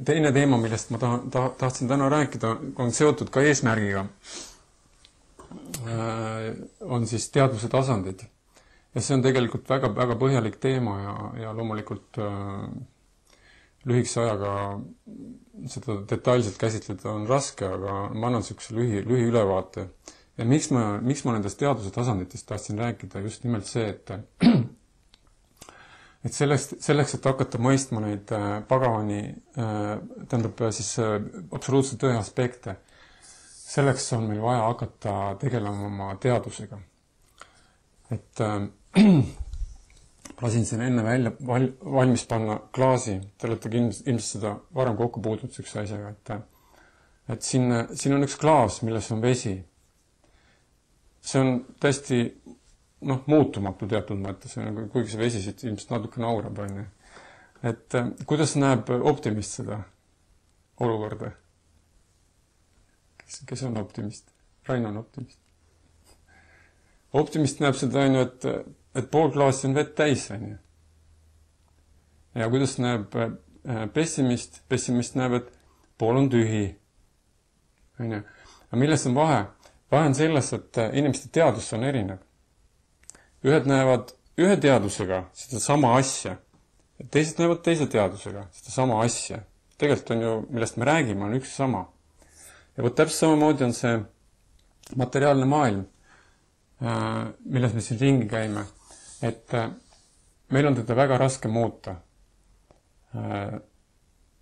teine teema, millest ma tahtsin täna rääkida, on seotud ka eesmärgiga. On siis teadvuse tasandid. Ja see on tegelikult väga, väga põhjalik teema ja loomulikult lühikese ajaga seda detailselt käsitleda on raske, aga ma annan sellise lühi ülevaate. Ja miks ma nendest teadvuse tasanditest tahtsin rääkida, just nimelt see, et selleks, et hakata mõistma neid Bhagavani, tähendab siis absoluutse tõe aspekte, selleks on meil vaja hakata tegelema oma teadusega. Et lasin siin enne välja valmis panna klaasi, te olete ilmselt seda varem kokku puudunud sellise asjaga, et siin on üks klaas, milles on vesi. See on täiesti muutumatu teatud mõttes, kuigi see vesi siit ilmselt natuke naurab. Et kuidas näeb optimist seda olukorda? Kes on optimist? Raino on optimist. Optimist näeb seda, et pool klaasi on vett täis. Ja kuidas näeb pessimist? Pessimist näeb, et pool on tühi. Aga milles on vahe? Vahe on selles, et inimeste teadus on erinev. Ühed näevad ühe teadusega seda sama asja, teised näevad teise teadusega seda sama asja. Tegelikult on ju, millest me räägime, on üks sama. Ja täpselt samamoodi on see materiaalne maailm, milles me siin ringi käime, et meil on teda väga raske muuta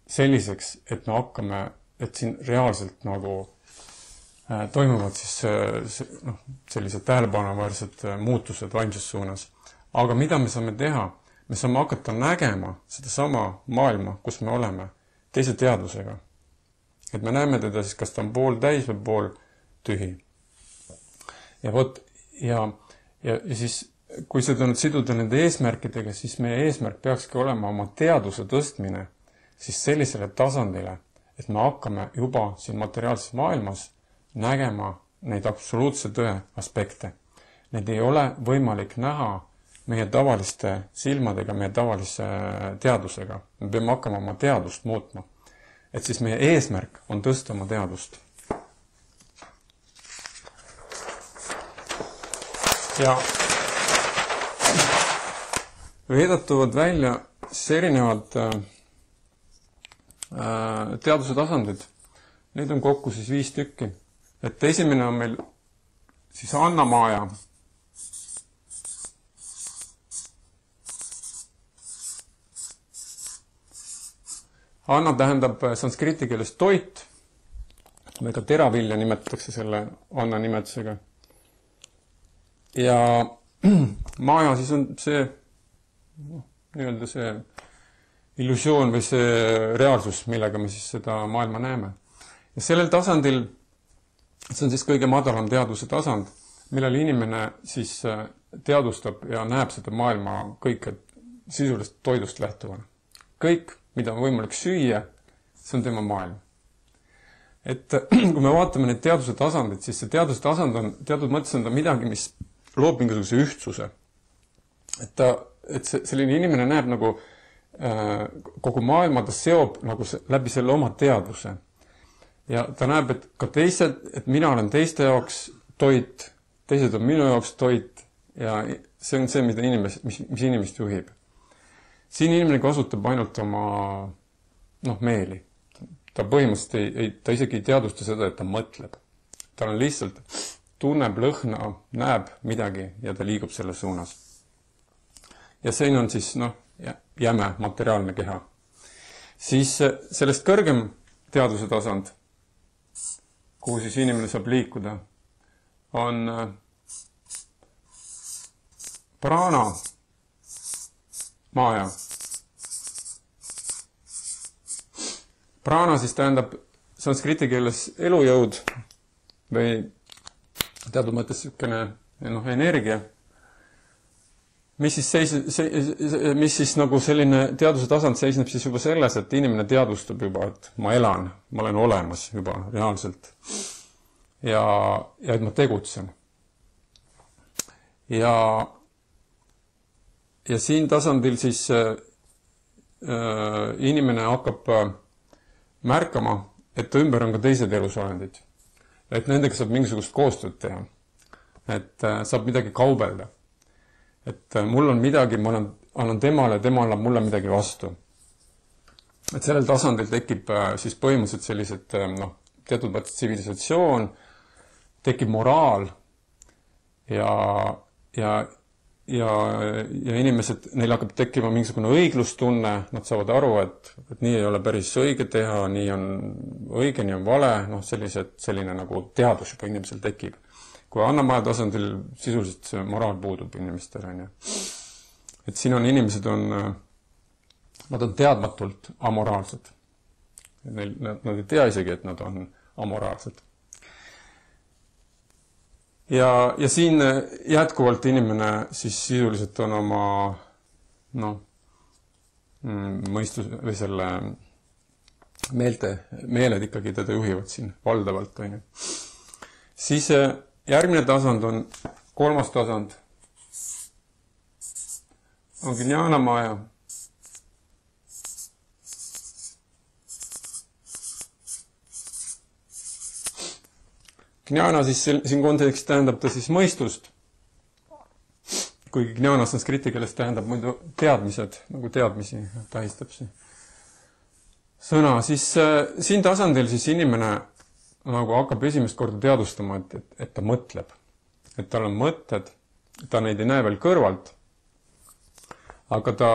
selliseks, et me hakkame, et siin reaalselt nagu toimuvad siis sellised tähelepanuväärsed muutused vaimses suunas. Aga mida me saame teha? Me saame hakata nägema seda sama maailma, kus me oleme, teise teadvusega. Et me näeme teda siis, kas ta on pool täis või pool tühi. Ja siis, kui seda nüüd siduda nende eesmärkidega, siis meie eesmärk peakski olema oma teadvuse tõstmine siis sellisele tasandile, et me hakkame juba siin materiaalses maailmas nägema neid absoluutse tõe aspekte. Need ei ole võimalik näha meie tavaliste silmadega, meie tavalise teadusega. Me peame hakkama oma teadust muutma. Et siis meie eesmärk on tõsta oma teadust. Ja veedatuvad välja siis erinevad teaduse tasandid. Neid on kokku siis 5 tükki. Et esimene on meil siis Annamaaja. Anna tähendab sanskriti keeles toit, või ka teravilja nimetatakse selle Anna nimetusega. Ja Maaja siis on see, nii-öelda see illusioon või see reaalsus, millega me siis seda maailma näeme. Ja sellel tasandil, see on siis kõige madalam teadvuse tasand, millel inimene siis teadvustab ja näeb seda maailma kõike sisuliselt toidust lähtuvana. Kõik, mida on võimalik süüa, see on tema maailm. Et kui me vaatame neid teadvuse tasandid, siis see teadvuse tasand on teatud mõttes on ta midagi, mis loob mingisuguse ühtsuse. Et selline inimene näeb nagu kogu maailma, ta seob nagu läbi selle oma teadvuse. Ja ta näeb, et ka teised, et mina olen teiste jaoks toit, teised on minu jaoks toit ja see on see, mis inimest juhib. Siin inimene kasutab ainult oma meeli. Ta põhimõtteliselt ta isegi ei teadvusta seda, et ta mõtleb. Ta on lihtsalt tunneb lõhna, näeb midagi ja ta liigub selle suunas. Ja see on siis jäme materiaalne keha. Siis sellest kõrgem teadvuse tasand, kuhu siis inimene saab liikuda, on prana maaja. Prana siis tähendab sanskriti keeles elujõud või teatud mõttes niisugune energia, mis siis nagu selline teadvuse tasand seisneb siis juba selles, et inimene teadvustab juba, et ma elan, ma olen olemas juba reaalselt ja et ma tegutsen. Ja siin tasandil siis inimene hakkab märkama, et ümber on ka teised elusolendid. Et nendega saab mingisugust koostööd teha. Et saab midagi kaubelda. Et mul on midagi, ma annan temale, tema annab mulle midagi vastu. Et sellel tasandil tekib siis põhimõtteliselt sellised, teatud mõttes tsivilisatsioon, tekib moraal ja inimesed, neil hakkab tekkima mingisugune õiglustunne, nad saavad aru, et nii ei ole päris õige teha, nii on õige, nii on vale, selline nagu teadus juba inimesel tekib. Kui annamaja tasandil sisuliselt see moraal puudub inimestel, on ju. Et siin on inimesed nad on teadmatult amoraalsed. Nad ei tea isegi, et nad on amoraalsed. Ja siin jätkuvalt inimene siis sisuliselt on oma mõistus või selle meeled ikkagi teda juhivad siin valdavalt, on ju. Siis järgmine tasand on, kolmas tasand on Gnanamaja. Gnana siis siin kontekstis tähendab ta siis mõistust, kuigi Gnana sanskriti keeles tähendab muidu teadmised, nagu teadmisi tähistab see sõna. Siis siin tasandil siis inimene nagu hakkab esimest korda teadvustama, et ta mõtleb. Et tal on mõtted, ta neid ei näe veel kõrvalt, aga ta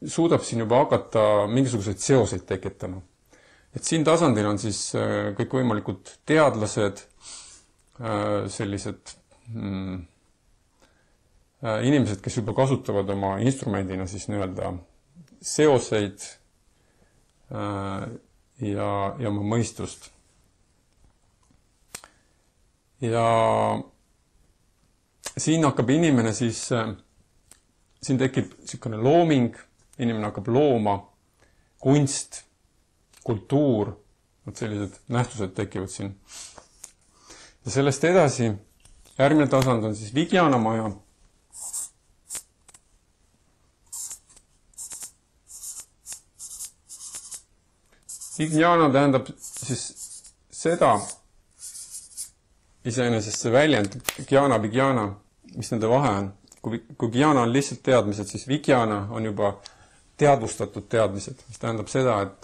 suudab siin juba hakata mingisuguseid seoseid tekitama. Et siin tasandil on siis kõikvõimalikud teadlased, sellised inimesed, kes juba kasutavad oma instrumendina siis nii-öelda seoseid ja oma mõistust. Ja siin hakkab inimene siis, siin tekib niisugune looming, inimene hakkab looma, kunst, kultuur, sellised nähtused tekivad siin. Ja sellest edasi, järgmine tasand on siis Vijnanamaja. Vijnana tähendab siis seda, iseenesest see väljend, Vijnana, mis nende vahe on. Kui Vijnana on lihtsalt teadmised, siis Vijnana on juba teadvustatud teadmised, mis tähendab seda, et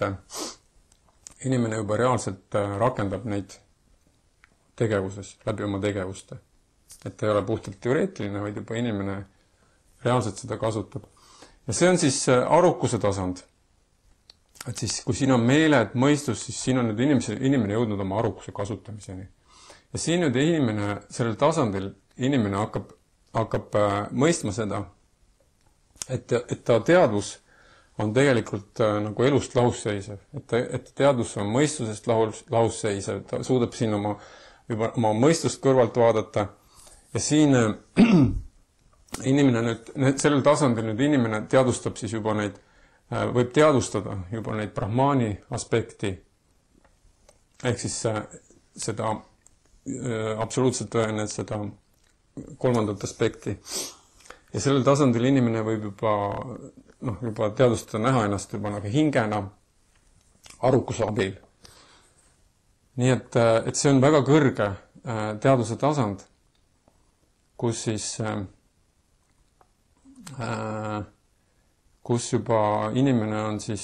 inimene juba reaalselt rakendab neid tegevuses, läbi oma tegevuste. Et ta ei ole puhtalt teoreetiline, vaid juba inimene reaalselt seda kasutab. Ja see on siis arukuse tasand. Et siis, kui siin on meeled, mõistus, siis siin on nüüd inimene jõudnud oma arukuse kasutamiseni. Ja siin nüüd inimene, sellel tasandil inimene hakkab mõistma seda, et ta teadvus on tegelikult nagu elust lahusseisev. Et teadvus on mõistusest lahusseisev, ta suudab siin oma mõistust kõrvalt vaadata. Ja siin inimene nüüd, sellel tasandil nüüd inimene teadvustab siis juba neid, võib teadvustada juba neid brahmani aspekti, ehk siis seda absoluutselt tõene, seda kolmandat aspekti. Ja sellel tasandil inimene võib juba teadvustada näha ennast juba nagu hingena arukuse abil. Nii et see on väga kõrge teadvuse tasand, kus siis kus juba inimene on siis,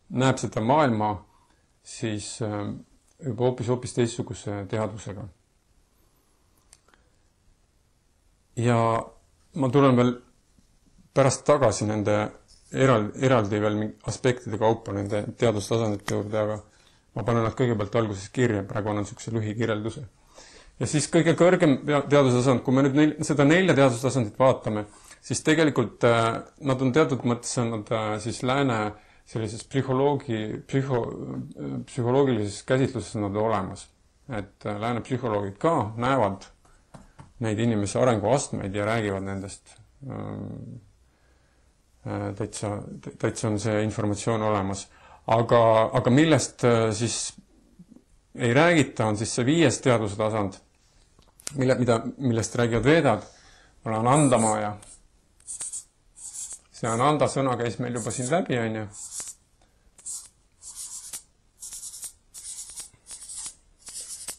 näeb seda maailma siis juba hoopis teistsuguse teadvusega. Ja ma tulen veel pärast tagasi nende eraldi veel aspektide kaupa nende teadustasandite juurde, aga ma panen nad kõigepealt alguses kirja, praegu annan niisuguse lühikirjelduse. Ja siis kõige kõrgem teadustasand, kui me nüüd seda 4 teadustasandit vaatame, siis tegelikult nad on teatud mõttes nad siis lääne sellises psühholoogilises käsitluses nad olemas. Et lääne psühholoogid ka näevad neid inimese arenguastmeid ja räägivad nendest. Täitsa on see informatsioon olemas. Aga millest siis ei räägita, on siis see 5. teaduse tasand, millest räägivad veedad, on Anandamaja. See Ananda sõna käis meil juba siin läbi, on ju.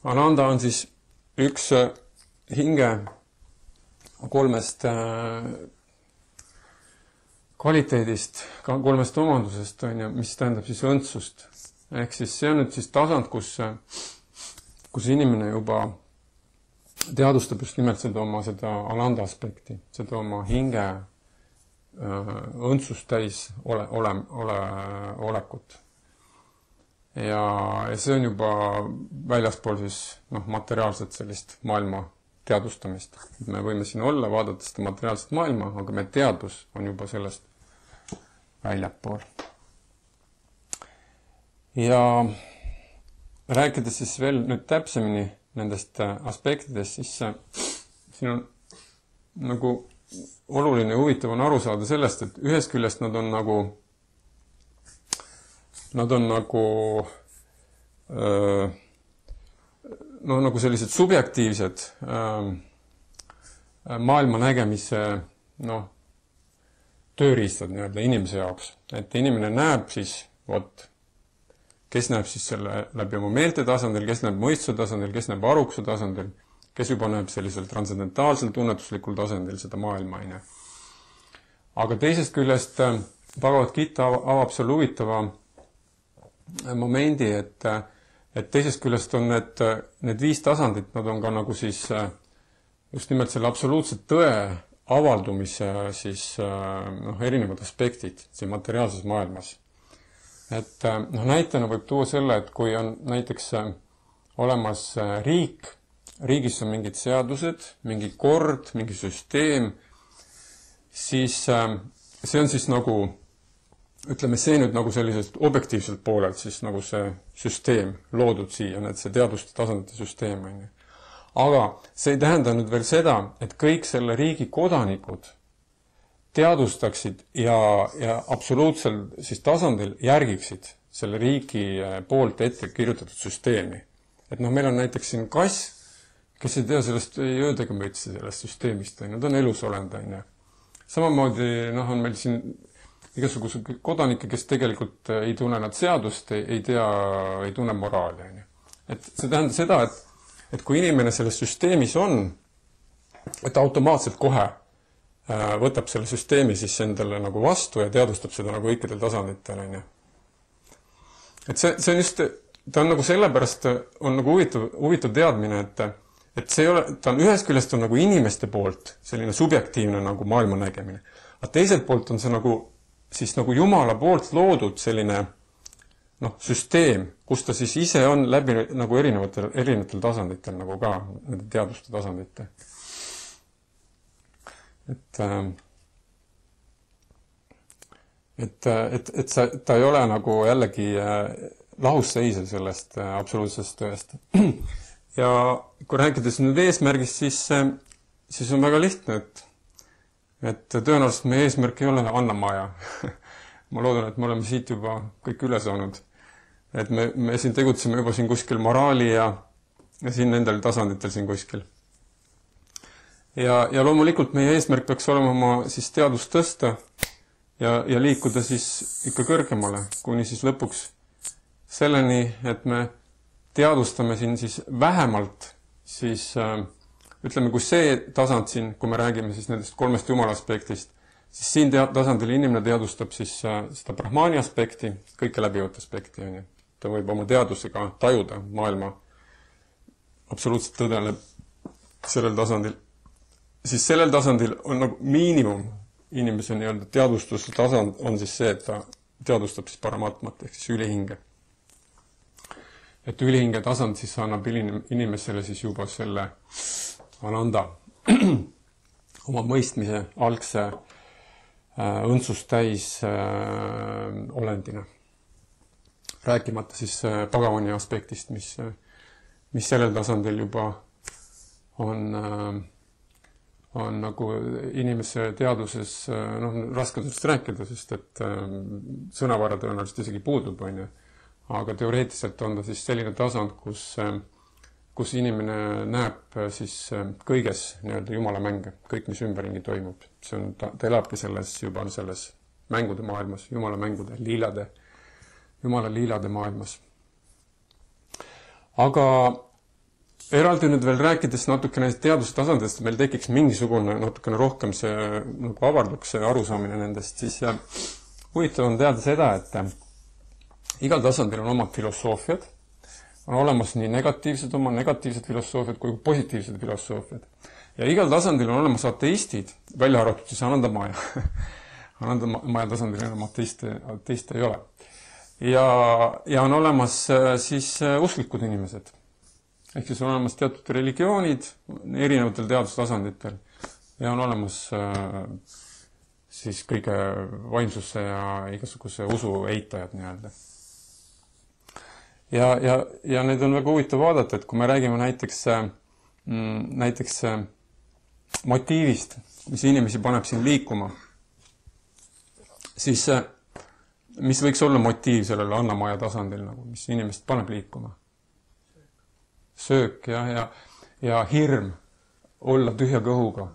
Ananda on siis üks hinge kolmest kvaliteedist, kolmest omandusest, mis tähendab siis õndsust. Ehk siis see on nüüd siis tasand, kus inimene juba teadustab just nimelt seda Ananda aspekti, seda oma hinge õndsust täis olekut. Ja see on juba väljaspool siis materiaalset sellist maailma teadustamist. Me võime siin olla, vaadata seda materiaalset maailma, aga meie teadvus on juba sellest väljapool. Ja rääkides siis veel nüüd täpsemini nendest aspektidest, siis siin on nagu oluline ja huvitav on aru saada sellest, et ühest küljest nad on nagu sellised subjektiivsed maailma nägemise tööriistad inimese jaoks. Et inimene näeb siis, kes näeb siis selle läbi oma meelte tasandil, kes näeb mõistuse tasandil, kes näeb arukuse tasandil, kes juba näeb sellisel transcendentaalsel tunnetuslikul tasandil seda maailma. Aga teisest küljest Bhagavad Gita avab seal huvitava momendi, et teisest küljest on need 5 tasandit, nad on ka nagu siis just nimelt selle absoluutse tõe avaldumise siis erinevad aspektid siin materiaalses maailmas. Et näitena võib tuua selle, et kui on näiteks olemas riigis on mingid seadused, mingi kord, mingi süsteem, siis see on siis nagu, ütleme see nüüd nagu sellisest objektiivselt poolelt siis nagu see süsteem loodud siia, et see teaduste tasandite süsteem on. Aga see ei tähenda nüüd veel seda, et kõik selle riigi kodanikud teadustaksid ja absoluutsel siis tasandil järgiksid selle riigi poolt ette kirjutatud süsteemi. Et meil on näiteks siin kass, kes ei tea sellest, ei öödega mõtsi sellest süsteemist, nad on elus olend. Samamoodi on meil siin igasugused kodanikke, kes tegelikult ei tunne nad seadust, ei tunne moraali. Et see tähendab seda, et kui inimene selles süsteemis on, et automaatselt kohe võtab selle süsteemi siis endale nagu vastu ja teadustab seda nagu kõikidel tasanditel. Et see on just, ta on nagu sellepärast on nagu huvitav teadmine, et see ei ole, ta on ühest küljest on nagu inimeste poolt selline subjektiivne nagu maailma nägemine. Aga teiselt poolt on see nagu siis nagu Jumala poolt loodud selline süsteem, kus ta siis ise on läbi nagu erinevatel tasanditel nagu ka nende teaduste tasandite. Et ta ei ole nagu jällegi lahusseisev sellest absoluutsest tõest. Ja kui rääkides nüüd eesmärgist, siis on väga lihtne, et tõenäoliselt meie eesmärk ei ole Annamaja. Ma loodan, et me oleme siit juba kõik üle saanud. Et me siin tegutseme juba siin kuskil moraali ja siin nendel tasanditel siin kuskil. Ja loomulikult meie eesmärk peaks olema oma siis teadust tõsta ja liikuda siis ikka kõrgemale, kuni siis lõpuks selleni, et me teadvustame siin siis vähemalt siis, ütleme, kui see tasand siin, kui me räägime siis nendest 3 jumala aspektist, siis siin tasandil inimene teadvustab siis seda brahmani aspekti, kõike läbivat aspekti. Ta võib oma teadusega tajuda maailma absoluutselt tõdele sellel tasandil. Siis sellel tasandil on nagu miinimum inimese teadvustuse tasand on siis see, et ta teadvustab siis paramatmat ehk siis ülihinge. Et ülihinge tasand siis annab inimesele siis juba selle Ananda oma mõistmise algse õndsust täis olendina. Rääkimata siis Bhagavani aspektist, mis sellel tasandil juba on nagu inimese teaduses, raske sellest rääkida, sest et sõnavara tõenäoliselt isegi puudub, aga teoreetiliselt on ta siis selline tasand, kus inimene näeb siis kõiges Jumala mänge, kõik, mis ümberringi toimub. Ta elabki juba selles mängude maailmas, Jumala mängude, Jumala liilade maailmas. Aga eraldi nüüd veel rääkides natukene teadustasandist, meil tekiks mingisugune natukene rohkem see nagu avarduks see arusaamine nendest, siis huvitav on teada seda, et igal tasandil on omad filosoofiad, on olemas nii negatiivsed filosoofiad kui positiivsed filosoofiad. Ja igal tasandil on olemas ateistid, välja arvatud siis Ananda Maja. Ananda Maja tasandil enam ateiste ei ole. Ja on olemas siis usklikud inimesed. Ehk siis on olemas teatud religioonid erinevatel teadustasanditel ja on olemas siis kõige vaimsuse ja igasuguse usu eitajad nii-öelda. Ja need on väga huvitav vaadata, et kui me räägime näiteks motiivist, mis inimesi paneb siin liikuma, siis mis võiks olla motiiv sellele Anna Maja tasandil, nagu, mis inimest paneb liikuma? Söök ja hirm olla tühja kõhuga.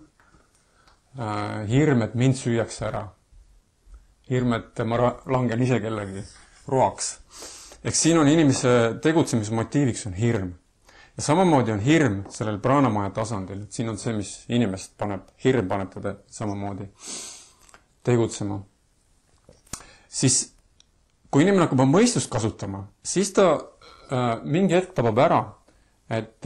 Hirm, et mind süüaks ära. Hirm, et ma langen ise kellegi roaks. Ehk siin on inimese tegutsemismotiiviks on hirm. Ja samamoodi on hirm sellel Pranamaja tasandil. Et siin on see, mis inimest hirm paneb teda samamoodi tegutsema. Siis, kui inimene hakkab mõistust kasutama, siis ta mingi hetk tabab ära, et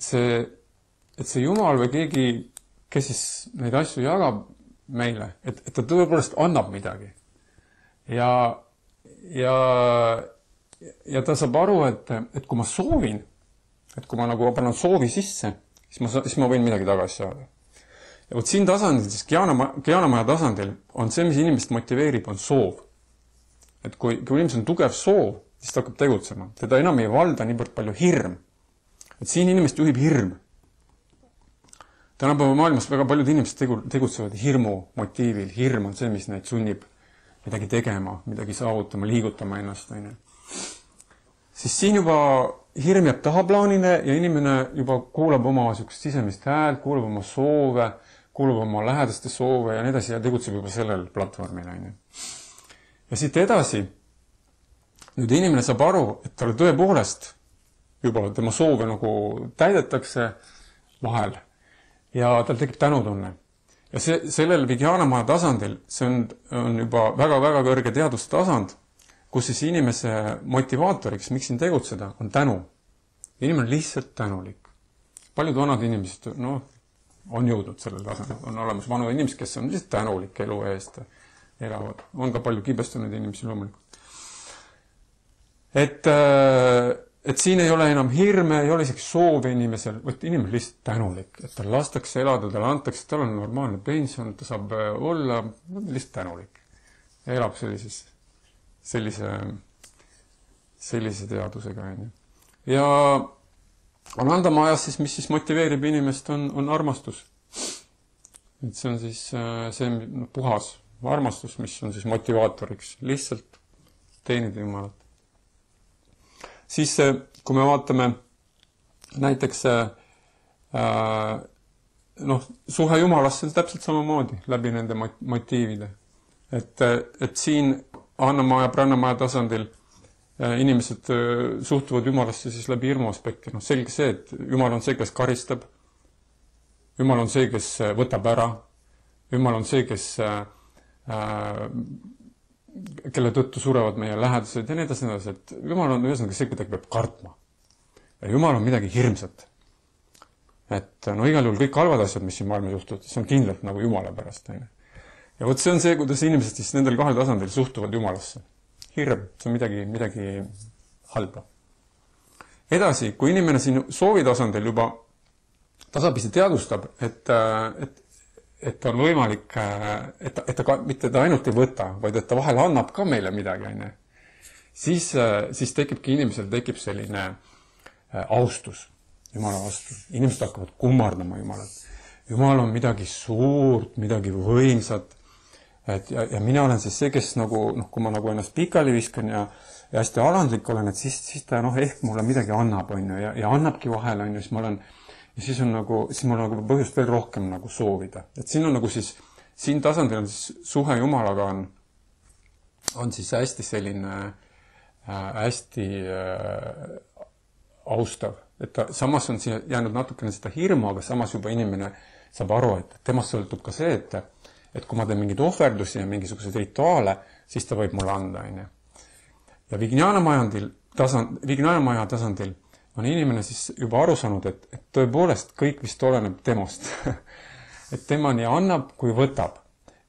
see Jumal või keegi, kes siis neid asju jagab meile, et ta tõepoolest annab midagi. Ja ta saab aru, et kui ma soovin, et kui ma nagu panen soovi sisse, siis ma võin midagi tagasi saada. Ja võt siin tasandil, siis Gyanamaja tasandil on see, mis inimest motiveerib, on soov. Et kui inimesel on tugev soov, siis ta hakkab tegutsema. Teda enam ei valda niivõrd palju hirm. Et siin inimest juhib hirm. Tänapäeva maailmas väga paljud inimesed tegutsevad hirmu motiivil. Hirm on see, mis neid sunnib midagi tegema, midagi saavutama, liigutama ennast. Siis siin juba hirm jääb tahaplaanile ja inimene juba kuulab oma sisemist häält, kuulab oma soove, kuulab oma lähedaste soove ja nii edasi ja tegutseb juba sellel platvormil. Ja siit edasi nüüd inimene saab aru, et talle tõepoolest juba tema soove nagu täidetakse vahel ja tal tekib tänutunne. Ja sellel Vijnanamaja tasandil, see on juba väga-väga kõrge teadustasand, kus siis inimese motivaatoriks, miks siin tegutseda, on tänu. Inimene on lihtsalt tänulik. Paljud vanad inimesed on jõudnud sellel tasandil. On olemas vanu inimesed, kes on lihtsalt tänulik elu eest elavad. On ka palju kibestunud inimesi loomulikult. Et siin ei ole enam hirme, ei ole isegi soovi inimesel, võt inimene lihtsalt tänulik, et tal lastakse elada, tal antakse, tal on normaalne pension, ta saab olla lihtsalt tänulik. Ja elab sellise teadusega. Ja Ananda Majas siis, mis siis motiveerib inimest, on armastus. Et see on siis see puhas armastus, mis on siis motivaatoriks. Lihtsalt teenida Jumalat. Siis, kui me vaatame näiteks suhe Jumalasse on täpselt samamoodi läbi nende motiivide. Et siin Anna Maja, Pranamaja tasandil inimesed suhtuvad Jumalasse siis läbi hirmu aspekti. Selge see, et Jumal on see, kes karistab. Jumal on see, kes võtab ära. Jumal on see, kes kelle tõttu surevad meie lähedased ja nii edasi, et Jumal on ühesõnaga see, kedagi peab kartma. Ja Jumal on midagi hirmsat. Et igal juhul kõik halvad asjad, mis siin maailmas juhtuvad, see on kindlalt nagu Jumala pärast. Ja võt see on see, kuidas inimesed siis nendel kahel tasandil suhtuvad Jumalasse. Hirm, see on midagi halba. Edasi, kui inimene siin soovi tasandil juba tasapisi teadustab, et on võimalik, et ta mitte ta ainult ei võta, vaid et ta vahel annab ka meile midagi, siis tekibki inimesel selline austus Jumala vastu. Inimesed hakkavad kummardama Jumalat. Jumal on midagi suurt, midagi võimsat. Ja mina olen siis see, kes kui ma ennast pikali viskan ja hästi alandlik olen, et siis ta ehk mulle midagi annab, ja annabki vahel, ja siis mul on põhjust veel rohkem soovida. Et siin on siin tasandil on siis suhe Jumalaga on siis hästi selline hästi austav. et ta, samas on siia jäänud natukene seda hirmu, aga samas juba inimene saab aru, et temast sõltub ka see, et kui ma teen mingeid ohverdusi ja mingisuguseid rituaale, siis ta võib mulle anda, on ju. Ja Vignanamaja tasandil on inimene siis juba aru saanud, et tõepoolest kõik vist oleneb temast. Et tema nii annab, kui võtab.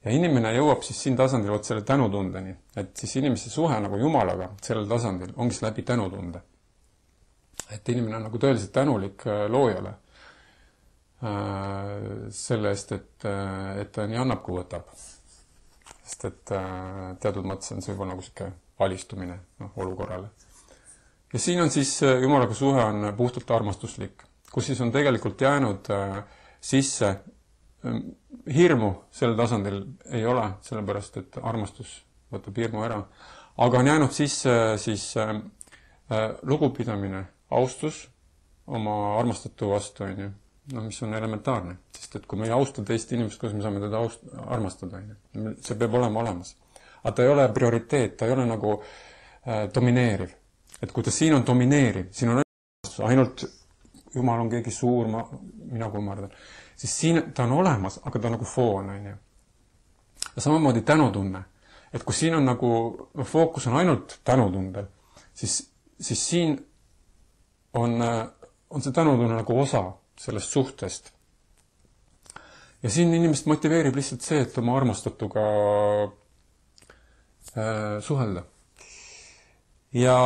Ja inimene jõuab siis siin tasandil võt selle tänutundeni. Et siis inimese suhe nagu Jumalaga sellel tasandil ongi see läbi tänutunde. Et inimene on nagu tõeliselt tänulik loojale selle eest, et ta nii annab, kui võtab. Sest et teatud mõttes on see juba nagu siuke alistumine olukorrale. Ja siin on siis Jumalaga suhe on puhtalt armastuslik, kus siis on tegelikult jäänud sisse hirmu sellel tasandil ei ole, sellepärast et armastus võtab hirmu ära. Aga on jäänud sisse siis lugupidamine, austus oma armastatu vastu, on ju. Mis on elementaarne, sest et kui me ei austa teist inimest, kuidas me saame teda armastada, on ju. See peab olema olemas. Aga ta ei ole prioriteet, ta ei ole nagu domineeriv. Et kui ta siin on domineeriv, siin on ainult Jumal on keegi suur, mina kummardan, siis siin ta on olemas, aga ta on nagu foon, on ju. Ja samamoodi tänutunne. Et kui siin on nagu, fookus on ainult tänutundel, siis siin on see tänutunne nagu osa sellest suhtest. Ja siin inimest motiveerib lihtsalt see, et oma armastatuga suhelda. Ja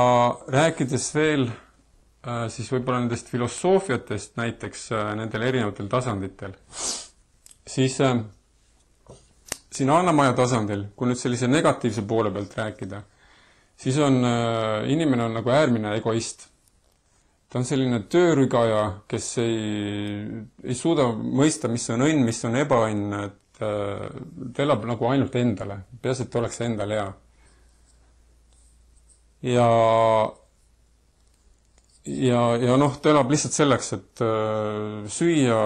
rääkides veel siis võib-olla nendest filosoofiatest näiteks nendel erinevatel tasanditel, siis siin Annamaja tasandil, kui nüüd sellise negatiivse poole pealt rääkida, siis on inimene on nagu äärmine egoist. Ta on selline töörügaja, kes ei suuda mõista, mis on õnn, mis on ebaõnn, et ta elab nagu ainult endale. Peas, et oleks endal hea. Ja noh, ta elab lihtsalt selleks, et süüa,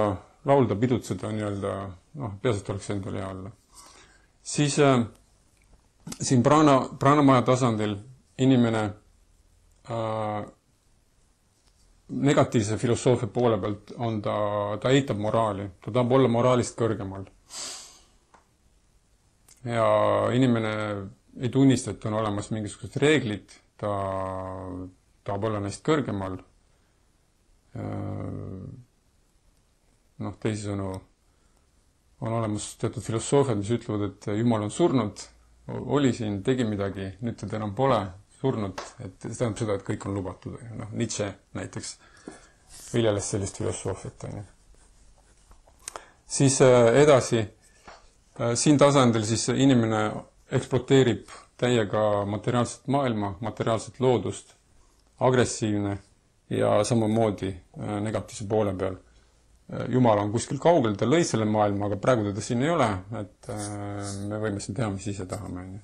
laulda, pidutseda, nii-öelda, peas, et oleks endal hea olla. Siis siin Pranamaja tasandil inimene negatiivse filosoofia poole pealt on ta eitab moraali. Ta tahab olla moraalist kõrgemal. Ja inimene ei tunnista, et on olemas mingisugused reeglid. Ta tahab olla neist kõrgemal. Teisisõnu on olemas teatud filosoofiad, mis ütlevad, et Jumal on surnud, oli siin, tegi midagi, nüüd teda enam pole. Surnud, et see tähendab seda, et kõik on lubatud. Nietzsche näiteks viljeles sellist filosoofiat. Siis edasi, siin tasandil siis inimene ekspluateerib täiega materiaalset maailma, materiaalset loodust, agressiivne ja samamoodi negatiivse poole peal. Jumal on kuskil kaugel, ta lõi selle maailma, aga praegu teda siin ei ole, et me võime siin teha, mis ise tahame.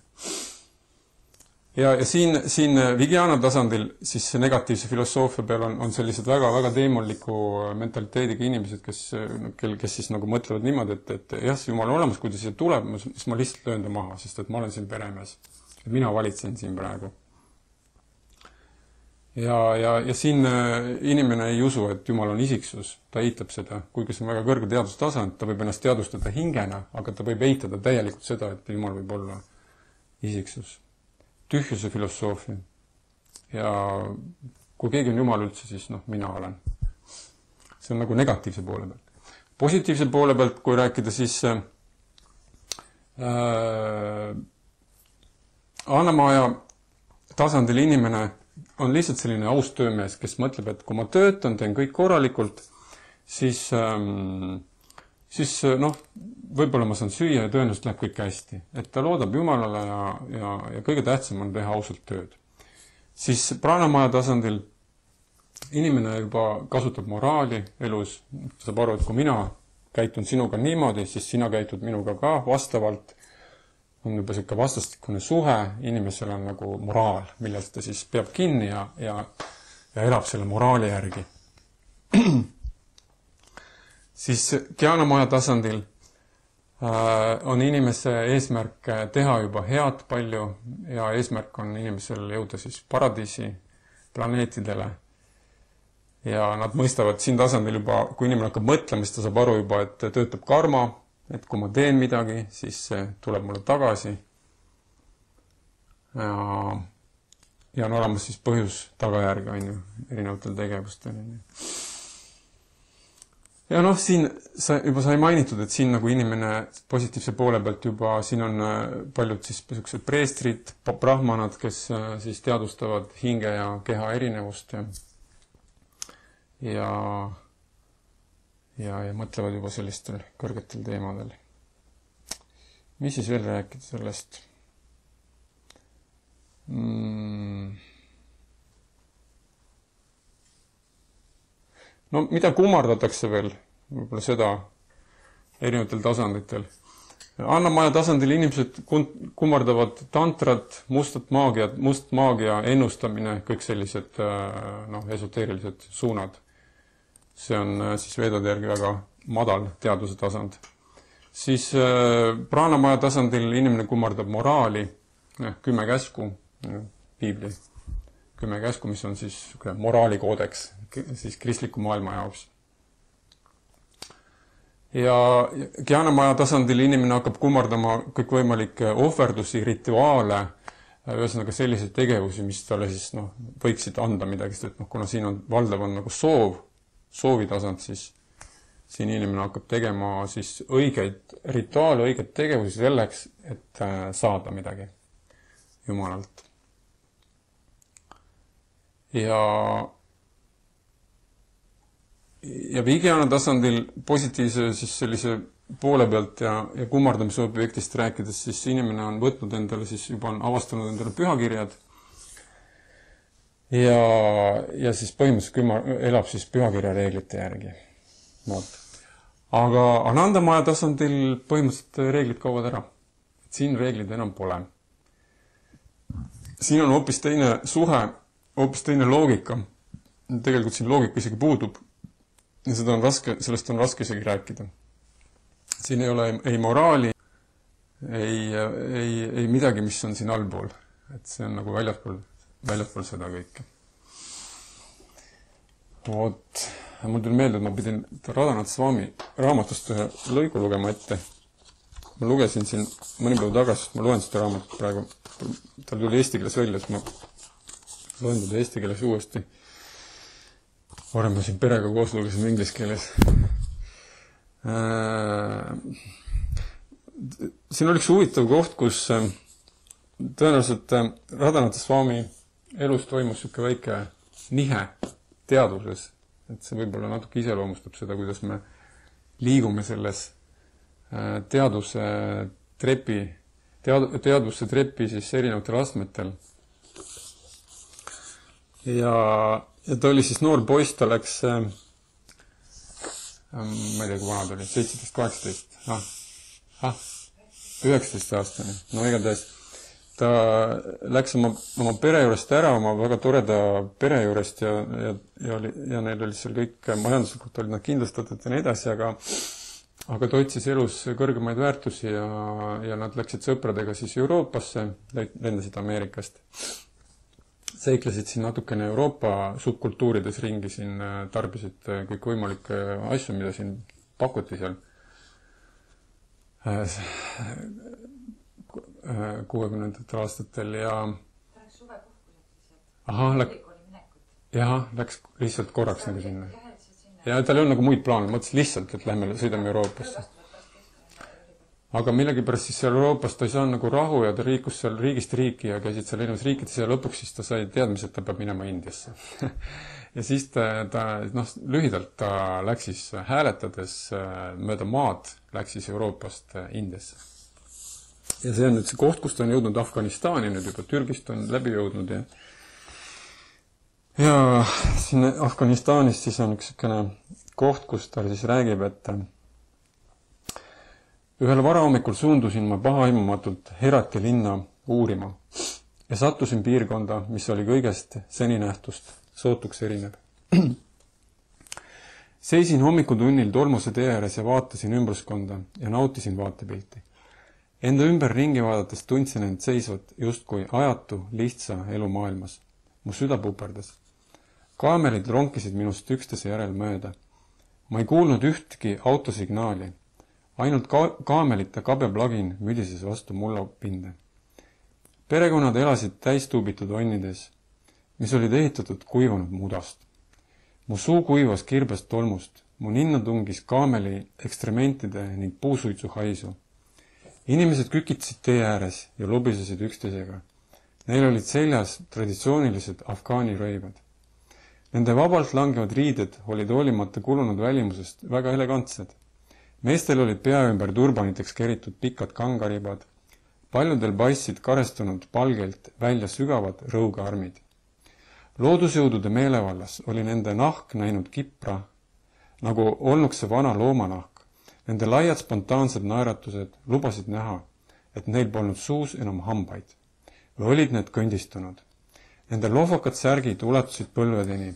Ja siin Vigiana tasandil siis negatiivse filosoofia peal on sellised väga teemonliku mentaliteediga inimesed, kes siis nagu mõtlevad niimoodi, et jah, see Jumal on olemas, kui ta siia tuleb, siis ma lihtsalt löön ta maha, sest et ma olen siin peremees. Et mina valitsen siin praegu. Ja siin inimene ei usu, et Jumal on isiksus. Ta eitab seda, kuigi see on väga kõrge teadustasand, ta võib ennast teadustada hingena, aga ta võib eitada täielikult seda, et Jumal võib olla isiksus. Tühjuse filosoofia. Ja kui keegi on Jumal üldse, siis mina olen. See on nagu negatiivse poole pealt. Positiivse poole pealt, kui rääkida, siis Annamaja tasandil inimene on lihtsalt selline aus töömees, kes mõtleb, et kui ma töötan, teen kõik korralikult, siis võib-olla ma saan süüa ja tõenäoliselt läheb kõik hästi. Et ta loodab Jumalale ja kõige tähtsam on teha ausalt tööd. Siis Pranamaja tasandil inimene juba kasutab moraali elus. Ta saab aru, et kui mina käitun sinuga niimoodi, siis sina käitud minuga ka vastavalt. On juba siuke vastastikune suhe, inimesel on nagu moraal, millest ta siis peab kinni ja elab selle moraali järgi. Siis Gianamaja tasandil on inimese eesmärk teha juba head palju ja eesmärk on inimesel jõuda siis paradiisi planeetidele. ja nad mõistavad siin tasandil juba, kui inimene hakkab mõtlema, siis ta saab aru juba, et töötab karma, et kui ma teen midagi, siis see tuleb mulle tagasi. Ja on olemas siis põhjus tagajärgi, on ju, erinevatel tegevustel. Ja noh, siin juba sai mainitud, et siin nagu inimene positiivse poole pealt juba, siin on paljud siis sellised preestrid, brahmanad, kes siis teadvustavad hinge ja keha erinevust ja mõtlevad juba sellistel kõrgetel teemadel. Mis siis veel rääkida sellest? No mida kummardatakse veel, võib-olla seda erinevatel tasanditel. Annamaja tasandil inimesed kummardavad tantrat, must maagia, ennustamine, kõik sellised esoteerilised suunad. See on siis veedade järgi väga madal teaduse tasand. Siis praanamaja tasandil inimene kummardab moraali, 10 käsku, piibli 10 käsku, mis on siis moraalikoodeks siis kristliku maailma jaoks. Ja Gyanamaja tasandil inimene hakkab kummardama kõikvõimalikke ohverdusi, rituaale, ühesõnaga selliseid tegevusi, mis talle siis võiksid anda midagi, sest kuna siin on valdav on nagu soovitasand, siis siin inimene hakkab tegema siis õigeid rituaale, õigeid tegevusi selleks, et saada midagi Jumalalt. Ja Vigyana tasandil positiivse siis sellise poole pealt ja kummardamise objektist rääkides, siis inimene on võtnud endale, siis juba on avastanud endale pühakirjad ja siis põhimõtteliselt elab siis pühakirja reeglite järgi. Aga Anandamaja tasandil põhimõtteliselt reeglid kaovad ära. Siin reeglid enam pole. Siin on hoopis teine suhe, hoopis teine loogika. Tegelikult siin loogika isegi puudub. Ja sellest on raske isegi rääkida. Siin ei ole ei moraali, ei midagi, mis on siin allpool. Et see on nagu väljaspool seda kõike. Mul tuli meelde, et ma pidin Radhanath Swami raamatust ühe lõigu lugema ette. Ma lugesin siin mõni päev tagasi, sest ma loen seda raamatut praegu. Tal tuli eesti keeles välja, et ma loen teda eesti keeles uuesti. Varem ma siin perega koos lugesime inglise keeles. Siin oli üks huvitav koht, kus tõenäoliselt Radhanath Swami elus toimus siuke väike nihe teaduses. Et see võib-olla natuke iseloomustab seda, kuidas me liigume selles teadvuse trepi siis erinevatel astmetel. Ja ta oli siis noor poiss, ta läks, ma ei tea, kui vana ta oli, 17-18, 19 aastane, no igatahes. Ta läks oma pere juurest ära, oma väga toreda pere juurest ja neil oli seal kõik majanduslikult olid nad kindlustatud ja nii edasi, aga ta otsis elus kõrgemaid väärtusi ja nad läksid sõpradega siis Euroopasse, lendasid Ameerikast. Seiklesid siin natukene Euroopa subkultuurides ringi, siin tarbisid kõik võimalikke asju, mida siin pakuti seal 60. aastatel ja ta läks suvepuhkuseks siis, läks lihtsalt korraks nagu sinna. Ja tal ei olnud nagu muid plaane, mõtlesin lihtsalt, et sõidame Euroopasse. Aga millegipärast siis seal Euroopas ta ei saanud nagu rahu ja ta liikus seal riigist riiki ja käisid seal erinevates riikides ja lõpuks siis ta sai teadmise, et ta peab minema Indiasse. Ja siis lühidalt ta läks siis hääletades mööda maad, läks siis Euroopast Indiasse. Ja see on nüüd see koht, kus ta on jõudnud Afganistani, nüüd juba Türgist on läbi jõudnud ja siin Afganistanis siis on üks koht, kus ta siis räägib, et ühel varahommikul suundusin ma pahaaimamatult Herati linna uurima ja sattusin piirkonda, mis oli kõigest seninähtust sootuks erinev. Seisin hommikutunnil tolmuse tee ääres ja vaatasin ümbruskonda ja nautisin vaatepilti. Enda ümber ringi vaadates tundsin end seisvat justkui ajatu, lihtsa elu maailmas. Mu süda puperdas. Kaamelid ronkisid minust üksteise järel mööda. Ma ei kuulnud ühtki autosignaali. Ainult kaamelite kabeplagin müdises vastu mullapinde. Perekonnad elasid täistuubitud onnides, mis olid ehitatud kuivanud mudast. Mu suu kuivas kirbest tolmust, mu ninna tungis kaameli ekstrementide ning puusuitsu haisu. Inimesed kükitasid tee ääres ja lobisesid üksteisega. Neil olid seljas traditsioonilised afgaani rõivad. Nende vabalt langevad riided olid hoolimata kulunud välimusest väga elegantsed. Meestel olid pea ümber turbaniteks keritud pikad kangaribad. Paljudel paistsid karestunud palgelt välja sügavad rõugearmid. Loodusjõudude meelevallas oli nende nahk näinud kipra, nagu olnuks see vana loomanahk. Nende laiad spontaansed naeratused lubasid näha, et neil polnud suus enam hambaid. Või olid need kõndistunud. Nende lohvakad särgid ulatusid põlvedeni.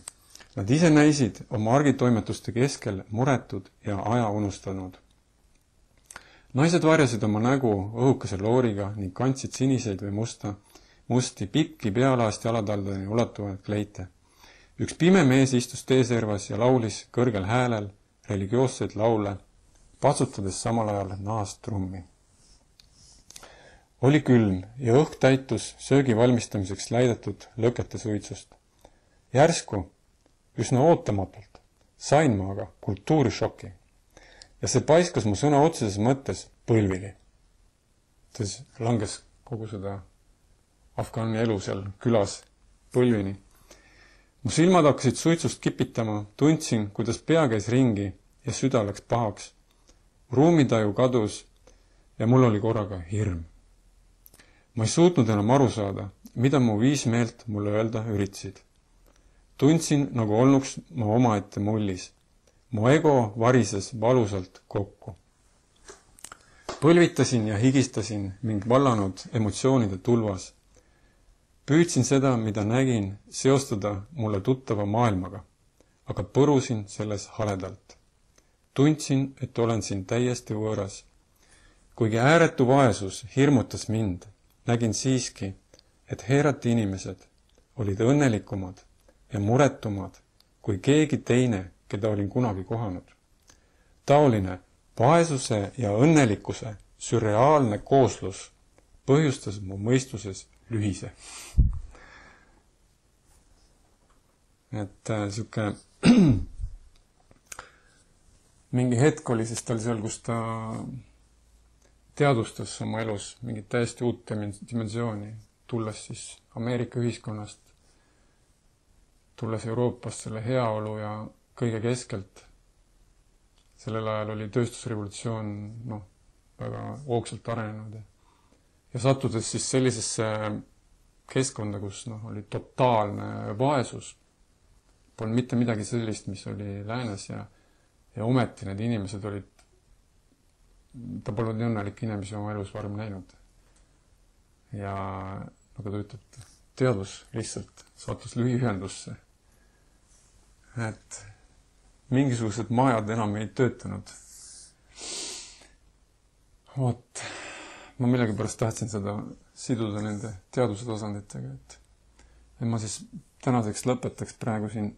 Nad ise näisid oma argitoimetuste keskel muretud ja aja unustanud. Naised varjasid oma nägu õhukese looriga ning kandsid siniseid või musti pikki pealaast jalataldani ulatuvaid kleite. Üks pime mees istus teeservas ja laulis kõrgel häälel religioosseid laule, patsutades samal ajal naast trummi. Oli külm ja õhk täitus söögi valmistamiseks läidetud lõkete suitsust. Järsku, üsna ootamatult, sain ma aga kultuurišoki. Ja see paiskas mu sõna otseses mõttes põlvili. Ta siis langes kogu seda afgaani elu seal külas põlvini. Mu silmad hakkasid suitsust kipitama, tundsin, kuidas pea käis ringi ja süda läks pahaks. Ruumitaju kadus ja mul oli korraga hirm. Ma ei suutnud enam aru saada, mida mu viis meelt mulle öelda üritasid. Tundsin, nagu olnuks ma omaette mullis. Mu ego varises valusalt kokku. Põlvitasin ja higistasin mind vallanud emotsioonide tulvas. Püüdsin seda, mida nägin, seostada mulle tuttava maailmaga, aga põrusin selles haledalt. Tundsin, et olen siin täiesti võõras. Kuigi ääretu vaesus hirmutas mind, nägin siiski, et Heerati inimesed olid õnnelikumad ja muretumad kui keegi teine, keda olin kunagi kohanud. Taoline vaesuse ja õnnelikkuse sürreaalne kooslus põhjustas mu mõistuses lühise. Et siuke mingi hetk oli siis tal seal, kus ta teadvustas oma elus mingit täiesti uut dimensiooni, tulles siis Ameerika ühiskonnast, tulles Euroopast selle heaolu ja kõige keskelt. Sellel ajal oli tööstusrevolutsioon väga hoogsalt arenenud ja sattudes siis sellisesse keskkonda, kus oli totaalne vaesus. Polnud mitte midagi sellist, mis oli läänes ja ometi need inimesed olid, ta polnud nii õnnelik inimesi oma elus varem näinud. Ja nagu ta ütleb, teadvus lihtsalt sattus lühiühendusse. Et mingisugused majad enam ei töötanud. Vot, ma millegipärast tahtsin seda siduda nende teaduse tasanditega, et ma siis tänaseks lõpetaks praegu siin.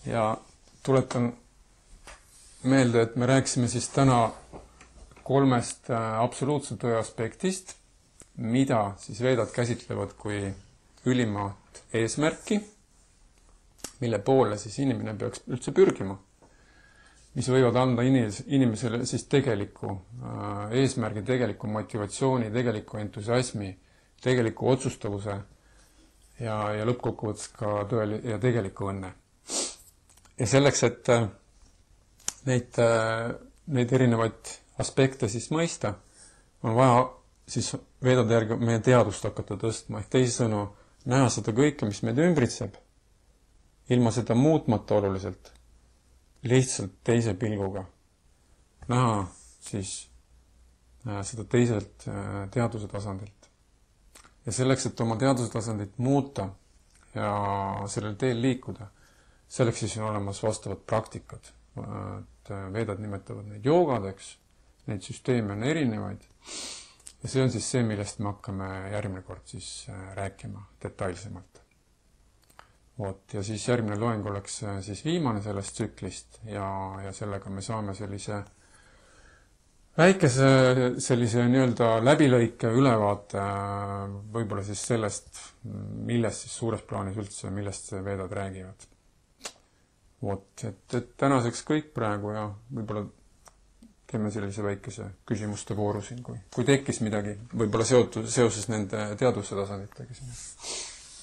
Ja tuletan meelde, et me rääkisime siis täna 3 absoluutse tõe aspektist, mida siis veedad käsitlevad kui ülimat eesmärki, mille poole siis inimene peaks üldse pürgima, mis võivad anda inimesele siis tegeliku eesmärgi, tegeliku motivatsiooni, tegeliku entusiasmi, tegeliku otsustavuse ja lõppkokkuvõttes ka tõeli ja tegeliku õnne. Ja selleks, et neid erinevaid aspekte siis mõista, on vaja siis veedade järgi meie teadust hakata tõstma, ehk teisisõnu näha seda kõike, mis meid ümbritseb, ilma seda muutmata oluliselt, lihtsalt teise pilguga. Näha siis seda teiselt teaduse tasandilt. Ja selleks, et oma teaduse tasandit muuta ja sellel teel liikuda, selleks siis on olemas vastavad praktikad. Veedad nimetavad neid joogadeks, neid süsteeme on erinevaid Ja see on siis see, millest me hakkame järgmine kord siis rääkima detailsemalt. Ja siis järgmine loeng oleks siis viimane sellest tsüklist ja sellega me saame sellise väikese sellise nii-öelda läbilõike ülevaate võib-olla siis sellest, millest siis suures plaanis üldse, millest veedad räägivad. Et tänaseks kõik praegu ja võib-olla teeme sellise väikese küsimuste vooru siin, kui tekkis midagi, võib-olla seoses nende teaduse tasanditega siin.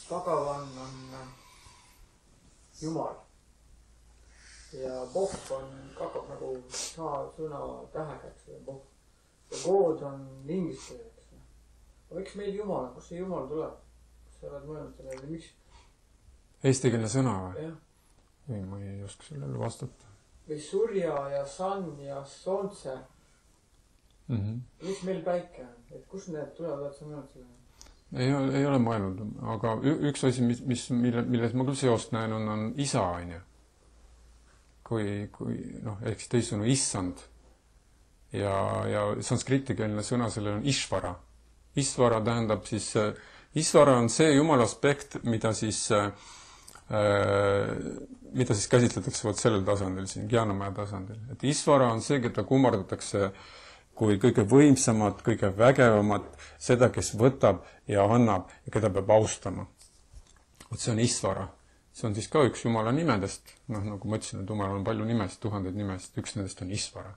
Bhagavan on Jumal ja Boh on hakkab nagu sõna tähega, eks Boh. Ja God on inglise keel, eks. Aga miks meil Jumal, kus see Jumal tuleb? Kas sa oled mõelnud sellele, miks? Eestikeelne sõna või? Jah. Või ma ei oska sellele vastata. Või surja ja sun ja solse. Miks meil päike on? Et kus need tulevad, sa mõelnud sellele? Ei ole mõelnud, aga üks asi, milles ma küll seost näen, on isa, on ju. Ehk teisõnu issand. Ja sanskritikeelne sõna sellele on Ishvara. Ishvara tähendab siis, Ishvara on see jumala aspekt, mida siis käsitletakse vot sellel tasandil, siin Gyanamaja tasandil. Et Ishvara on see, keda kummardatakse kui kõige võimsamad, kõige vägevamad, seda, kes võtab ja annab ja keda peab austama. Vot see on Ishvara. See on siis ka üks jumala nimedest. Nagu ma ütlesin, et jumalal on palju nimest, tuhandeid nimest, üks nendest on Ishvara.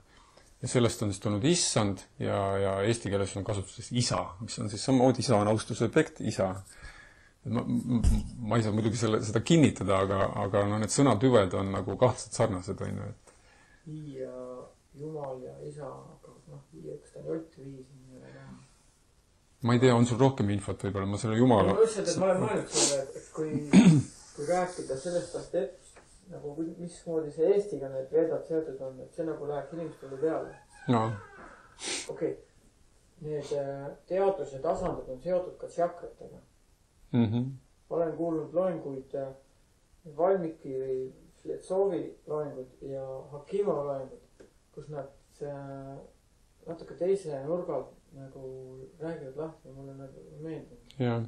Ja sellest on siis tulnud issand ja eesti keeles on kasutuses isa, mis on siis samamoodi isa on austuse objekt, isa. Ma ei saa muidugi seda kinnitada, aga need sõnatüved on nagu kahtlaselt sarnased. Ja Jumal ja isa, aga kas ta on Jott viisi? Ma ei tea, on sul rohkem infot võib-olla, ma selle jumala... Ma ütlesin, et ma olen mõelnud selle, et kui rääkida sellest aspektist, nagu mismoodi see Eestiga need veedad seotud on, et see nagu läheb inimestele peale. No. Okei. Need teaduse tasandid on seotud ka tšakratega. Ma olen kuulnud loenguid Valmiki või Fletsovi loenguid ja Hakima loenguid, kus nad natuke teise nurgal nagu räägivad lahti ja mulle nagu meeldib. Jah.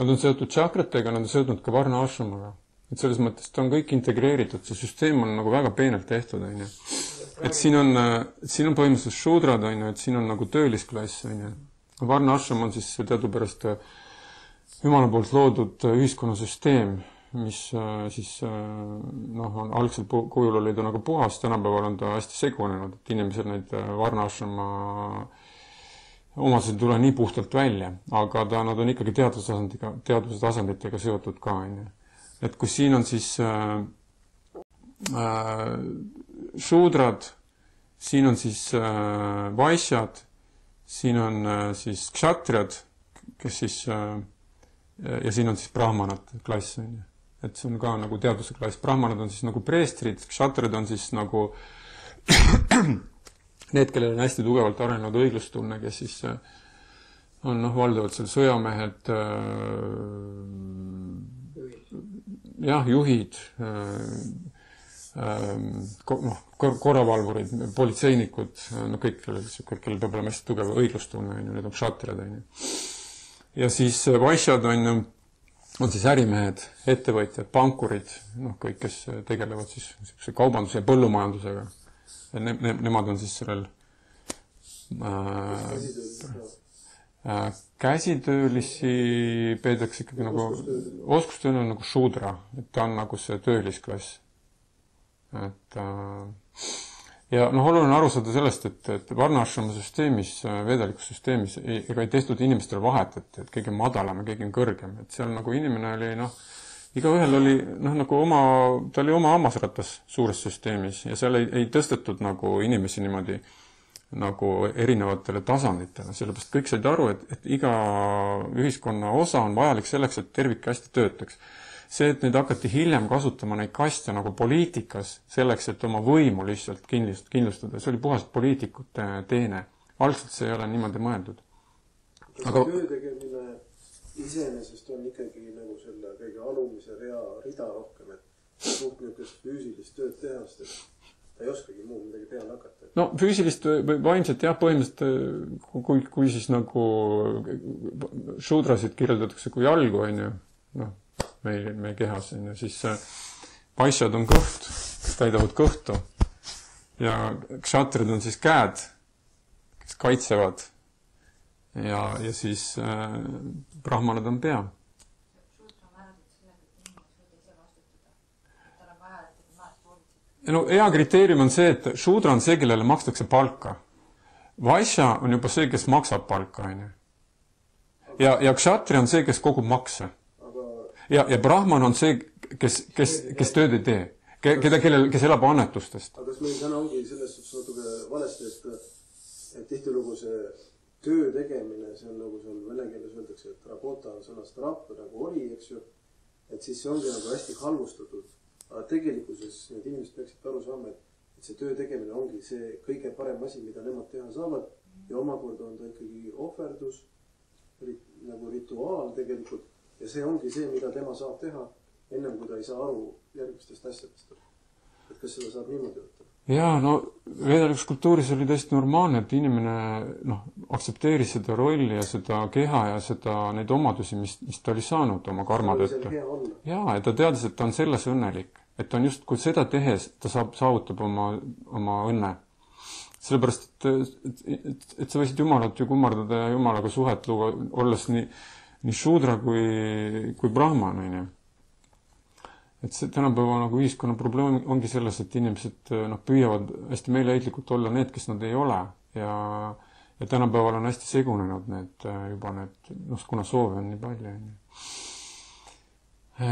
Nad on seotud tšakratega, nad on seotud ka Varna Ashramaga. Et selles mõttes ta on kõik integreeritud, see süsteem on nagu väga peenelt tehtud, on ju. Et siin on põhimõtteliselt šudrad, on ju, et siin on nagu töölisklass, on ju. Varna Ashram on siis teadupärast Jumala poolt loodud ühiskonnasüsteem, mis siis on algselt kujul oli ta nagu puhas, tänapäeval on ta hästi segunenud, et inimesed neid Varna Ashrama omased ei tule nii puhtalt välja, aga nad on ikkagi teaduse tasanditega seotud ka, on ju. Et kui siin on siis šudrad, siin on siis vaisjad, siin on siis kshatriyad, kes siis ja siin on siis brahmanad klass, on ju. Et see on ka nagu teaduse klass. Brahmanad on siis nagu preestrid, kshatriyad on siis nagu need, kellel on hästi tugevalt arenenud õiglustunne, kes siis on valdavalt seal sõjamehed, juhid, korravalvurid, politseinikud, kõik, kellel peab olema hästi tugev õiglustunne, need on kshatriyad, on ju. Ja siis vaisjad on siis ärimehed, ettevõtjad, pankurid, kõik, kes tegelevad siis kaubanduse ja põllumajandusega. Nemad on siis sellel käsitöölisi peetakse ikkagi nagu oskustööl on nagu šudra, et ta on nagu see töölisklass. Ja oluline aru saada sellest, et Varna Ashrama süsteemis, vedalikus süsteemis ega ei tehtud inimestele vahet, et keegi on madalam ja keegi on kõrgem. Et seal nagu inimene oli, igaühel oli, ta oli oma hammasratas suures süsteemis ja seal ei tõstetud nagu inimesi niimoodi nagu erinevatele tasanditele. Sellepärast kõik said aru, et iga ühiskonna osa on vajalik selleks, et tervik hästi töötaks. See, et neid hakati hiljem kasutama neid kaste nagu poliitikas selleks, et oma võimu lihtsalt kindlustada, see oli puhast poliitikute teene. Algselt see ei ole niimoodi mõeldud. Aga töö tegemine iseenesest on ikkagi nagu selle kõige alumise rida rohkem, et suht niisugust füüsilist tööd tehast, et ta ei oskagi muu midagi peale hakata. No füüsilist või vaimset jah, põhimõtteliselt kui siis nagu šudrasid kirjeldatakse kui jalgu, on ju, noh, meie kehas, on ju, siis vaishad on kõht, kes täidavad kõhtu ja kshatrid on siis käed, kes kaitsevad ja siis brahmanad on pea. No hea kriteerium on see, et šudra on see, kellele makstakse palka. Vaisha on juba see, kes maksab palka, on ju. Ja kshatri on see, kes kogub makse. Ja brahman on see, kes tööd ei tee. Kes elab annetustest. Aga kas meil täna ongi selles suhtes natuke valesti, et tihtilugu see töö tegemine, see on nagu see on vene keeles öeldakse, et rabota on sõnast rap, nagu oli, eks ju. Et siis see ongi nagu hästi halvustatud. Aga tegelikkuses need inimesed peaksid aru saama, et see töö tegemine ongi see kõige parem asi, mida nemad teha saavad ja omakorda on ta ikkagi ohverdus, nagu rituaal tegelikult ja see ongi see, mida tema saab teha ennem kui ta ei saa aru järgmistest asjadest. Et kas seda saab niimoodi võtta? Jaa, no veedalikus kultuuris oli tõesti normaalne, et inimene aktsepteeris seda rolli ja seda keha ja seda neid omadusi, mis ta oli saanud oma karma tõttu. Jaa, ja ta teadis, et ta on selles õnnelik. Et ta on just, kui seda tehes, ta saavutab oma õnne. Sellepärast, et sa võisid Jumalat ju kummardada ja Jumalaga suhet luua, olles nii šudra kui brahman, on ju. Et see tänapäeva nagu ühiskonna probleem ongi selles, et inimesed püüavad hästi meeleheitlikult olla need, kes nad ei ole. Ja tänapäeval on hästi segunenud juba need, kuna soove on nii palju.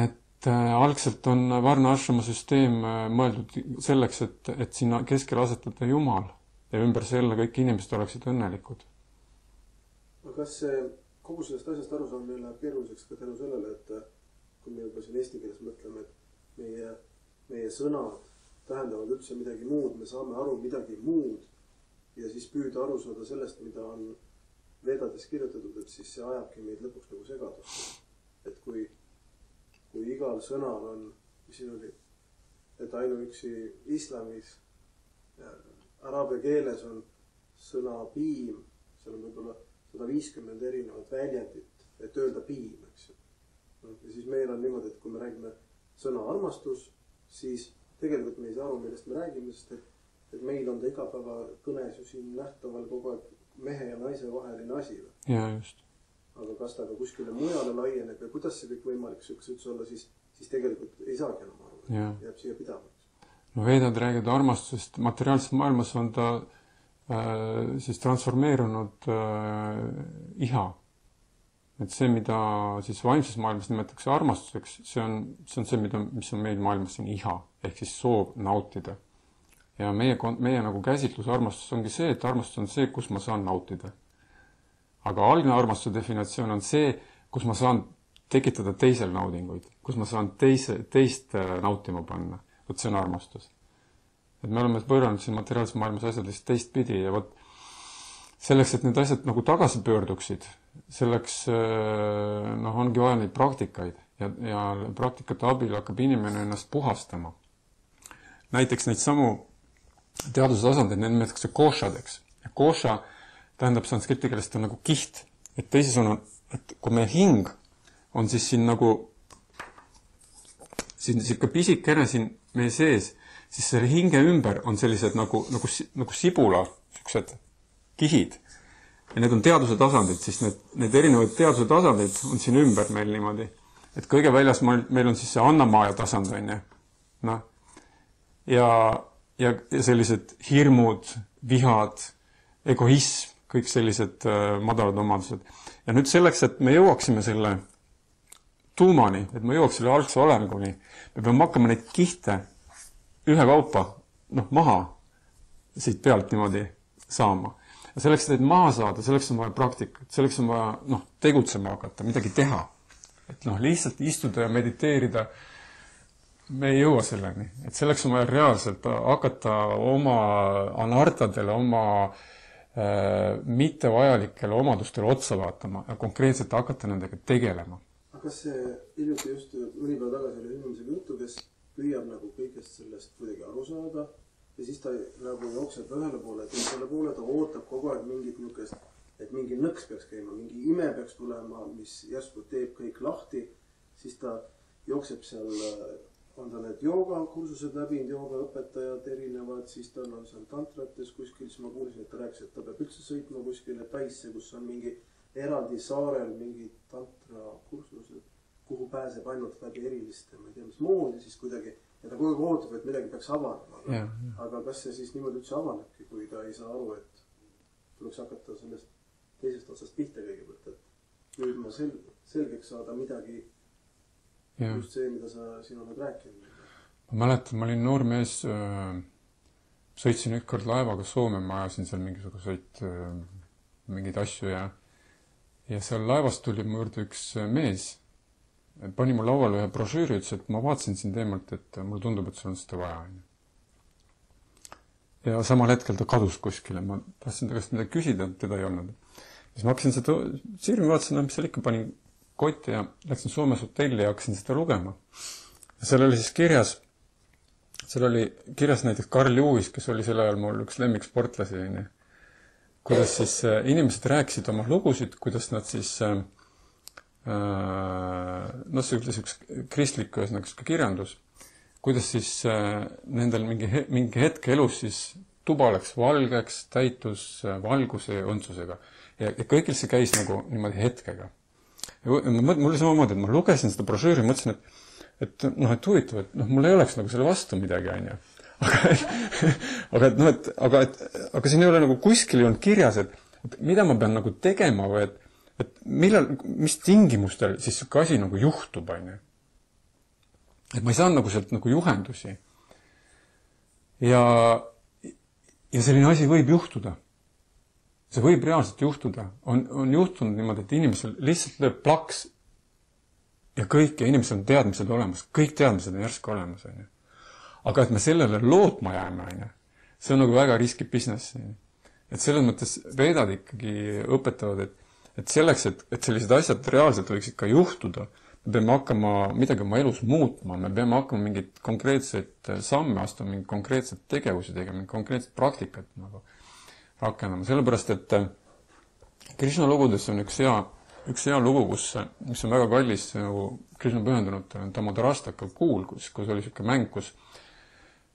Et algselt on Varna Ashrama süsteem mõeldud selleks, et sinna keskel asetada Jumal ja ümber selle kõik inimesed oleksid õnnelikud. Aga kas kogu sellest asjast aru saab meil läheb keeruliseks ka tänu sellele, et kui me juba siin eesti keeles mõtleme, et meie sõnad tähendavad üldse midagi muud, me saame aru midagi muud ja siis püüda aru saada sellest, mida on vedades kirjutatud, et siis see ajabki meid lõpuks nagu segadust. Et kui igal sõnal on, mis siin oli, et ainuüksi islamis araabia keeles on sõna piim, seal on võib-olla 150 erinevat väljendit, et öelda piim, eks ju. Ja siis meil on niimoodi, et kui me räägime sõna armastus, siis tegelikult me ei saa aru, millest me räägime, sest et meil on ta igapäeva kõnes ju siin nähtaval kogu aeg mehe ja naise vaheline asi. Ja just. Aga kas ta ka kuskile mujale laieneb ja kuidas see kõik võimalik üldse olla, siis tegelikult ei saagi enam aru. Jääb siia pidama. No veedad räägid armastusest. Materiaalses maailmas on ta siis transformeerunud iha. Et see, mida siis vaimses maailmas nimetatakse armastuseks, see on see, mis on meil maailmas siin iha, ehk siis soov nautida. Ja meie nagu käsitlus armastus ongi see, et armastus on see, kus ma saan nautida. Aga algne armastuse definitsioon on see, kus ma saan tekitada teisel naudinguid, kus ma saan teist nautima panna. Võt see on armastus. Et me oleme pööranud siin materiaalses maailmas asjad lihtsalt teistpidi ja võt selleks, et need asjad nagu tagasi pöörduksid, selleks ongi vaja neid praktikaid ja praktikate abil hakkab inimene ennast puhastama. Näiteks neid samu teaduse tasandeid, need nimetatakse košadeks. Ja koša tähendab sanskriti keelest on nagu kiht. Et teisisõnu, et kui meie hing on siis siin nagu siin pisikene siin meie sees, siis selle hinge ümber on sellised nagu sibula, sellised kihid. Ja need on teaduse tasandid, siis need erinevad teaduse tasandid on siin ümber meil niimoodi. Et kõige väljas meil on siis see annamaaja tasand, on ju. Ja sellised hirmud, vihad, egoism, kõik sellised madalad omadused. Ja nüüd selleks, et me jõuaksime selle tuumani, et me jõuaks selle algse olenguni, me peame hakkama neid kihte ühe kaupa maha siit pealt niimoodi saama. Ja selleks, et neid maha saada, selleks on vaja praktikat, selleks on vaja tegutsema hakata, midagi teha. Et lihtsalt istuda ja mediteerida, me ei jõua selleni. Et selleks on vaja reaalselt hakata oma anartadele, oma mittevajalikele omadustele otsa vaatama ja konkreetselt hakata nendega tegelema. Aga kas see hiljuti just mõni päev tagasi oli inimesega juttu, kes püüab nagu kõigest sellest kuidagi aru saada ja siis ta nagu jookseb ühele poole, teisele poole, ta ootab kogu aeg mingit niukest, et mingi nõks peaks käima, mingi ime peaks tulema, mis järsku teeb kõik lahti, siis ta jookseb seal, on ta need joogakursused läbinud, joogaõpetajad erinevad, siis ta on seal tantrates kuskil, siis ma kuulsin, et ta rääkis, et ta peab üldse sõitma kuskile Taisse, kus on mingi eraldi saarel mingi tantrakursused, kuhu pääseb ainult läbi eriliste, ma ei tea, mis moodi siis kuidagi, ja ta kogu aeg ootab, et midagi peaks avanema. Aga kas see siis niimoodi üldse avanebki, kui ta ei saa aru, et tuleks hakata sellest teisest otsast pihta kõigepealt, et nüüd ma selgeks saada midagi, just see, mida sa siin oled rääkinud. Ma mäletan, ma olin noor mees, sõitsin ükskord laevaga Soome, ma ajasin seal mingisuguseid mingeid asju ja seal laevast tuli mu juurde üks mees, pani mu lauale ühe brošüüri, ütles, et ma vaatasin siin teemalt, et mulle tundub, et sul on seda vaja. Ja samal hetkel ta kadus kuskile, ma tahtsin ta käest midagi küsida, teda ei olnud. Siis ma hakkasin seda sirmi vaatasin, mis seal ikka panin kotti ja läksin Soomes hotelli ja hakkasin seda lugema. Ja seal oli siis kirjas, näiteks Carl Lewis, kes oli sel ajal mul üks lemmiksportlasi, kuidas siis inimesed rääkisid oma lugusid, kuidas nad siis, see ütles üks kristlik ühesõnaga kirjandus, kuidas siis nendel mingi hetke elus siis tuba läks valgeks, täitus valguse ja õndsusega. Ja kõigil see käis nagu niimoodi hetkega. Mul oli samamoodi, et ma lugesin seda brošüüri, mõtlesin, et huvitav, et mul ei oleks nagu selle vastu midagi, aga siin ei ole nagu kuskil ei olnud kirjas, et mida ma pean nagu tegema või et mis tingimustel siis see asi nagu juhtub, et ma ei saa nagu sealt nagu juhendusi. Ja selline asi võib juhtuda. See võib reaalselt juhtuda. On juhtunud niimoodi, et inimesel lihtsalt lööb plaks ja kõik, ja inimesel on teadmised olemas. Kõik teadmised on järsku olemas. Aga et me sellele lootma jääme, see on nagu väga riski business. Et selles mõttes veedad ikkagi õpetavad, et selleks, et sellised asjad reaalselt võiks ikka juhtuda, me peame hakkama midagi oma elus muutma, me peame hakkama mingit konkreetseid samme astuma, mingit konkreetset tegevusi tegema, mingit konkreetset praktikat nagu rakendama. Sellepärast, et Krishna lugudes on üks hea lugu, mis on väga kallis nagu Krishna pühendunud Tamodarastaka kuul, kus oli selline mäng, kus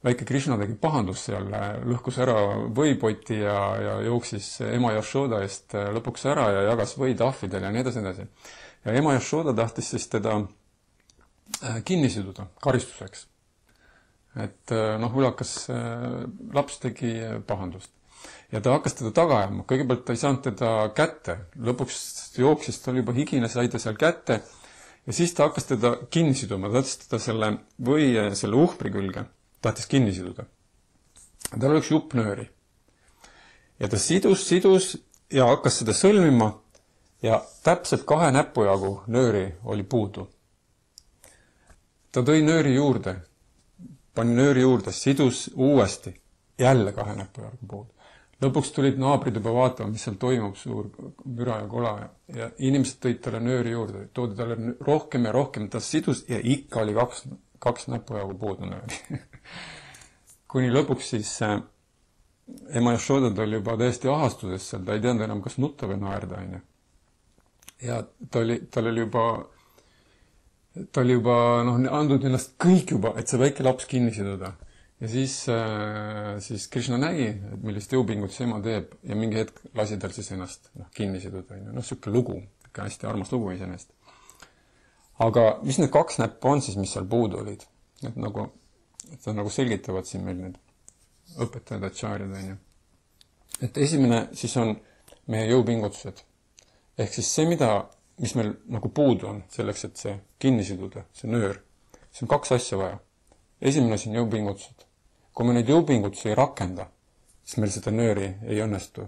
väike Krishna tegi pahandust seal, lõhkus ära võipoti ja jooksis ema Yashoda eest lõpuks ära ja jagas võid ahvidel ja nii edasi. Ja ema Yashoda tahtis siis teda kinni siduda karistuseks. Et ulakas laps tegi pahandust. Ja ta hakkas teda taga ajama. Kõigepealt ta ei saanud teda kätte. Lõpuks jooksis, ta oli juba higine, sai ta seal kätte. Ja siis ta hakkas teda kinni siduma. Ta tahtis teda selle uhpri külge. Tahtis kinni siduda. Tal oli üks jupp nööri. Ja ta sidus ja hakkas seda sõlmima. Ja täpselt 2 näpujagu nööri oli puudu. Ta tõi nööri juurde. Pani nööri juurde, sidus uuesti. Jälle 2 näpujagu puudu. Lõpuks tulid naabrid juba vaatama, mis seal toimub, suur müra ja kola. Ja inimesed tõid talle nööri juurde. Toodi talle rohkem ja rohkem. Ta sidus ja ikka oli 2 näpujagu puudu nööri. Kuni lõpuks siis ema Yashoda oli juba täiesti ahastuses seal. Ta ei teadnud enam, kas nutta või naerda. Ja ta oli juba andnud ennast kõik juba, et see väike laps kinni siduda. Ja siis Krishna nägi, et millist jõupingutusi ema teeb ja mingi hetk lasi tal siis ennast kinni siduda. Siuke lugu, hästi armas lugu iseenesest. Aga mis need 2 näppu on siis, mis seal puudu olid? Et nagu selgitavad siin meil need õpetajad, acharjad. Et esimene siis on meie jõupingutused. Ehk siis see, mis meil nagu puudu on selleks, et see kinni siduda, see nöör. See on 2 asja vaja. Esimene siin jõupingutused. Kui me neid jõupingutusi ei rakenda, siis meil seda nööri ei õnnestu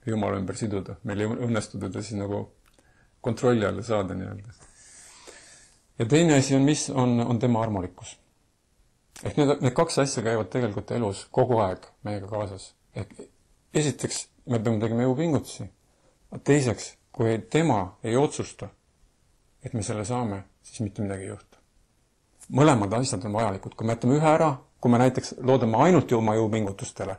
Jumala ümber siduda. Meil ei õnnestu teda siis nagu kontrolli alla saada nii-öelda. Ja teine asi on tema armulikkus. Ehk need 2 asja käivad tegelikult elus kogu aeg meiega kaasas. Esiteks, me peame tegema jõupingutusi. Teiseks, kui tema ei otsusta, et me selle saame, siis mitte midagi ei juhtu. Mõlemad asjad on vajalikud. Kui me jätame ühe ära, kui me näiteks loodame ainult oma jõupingutustele,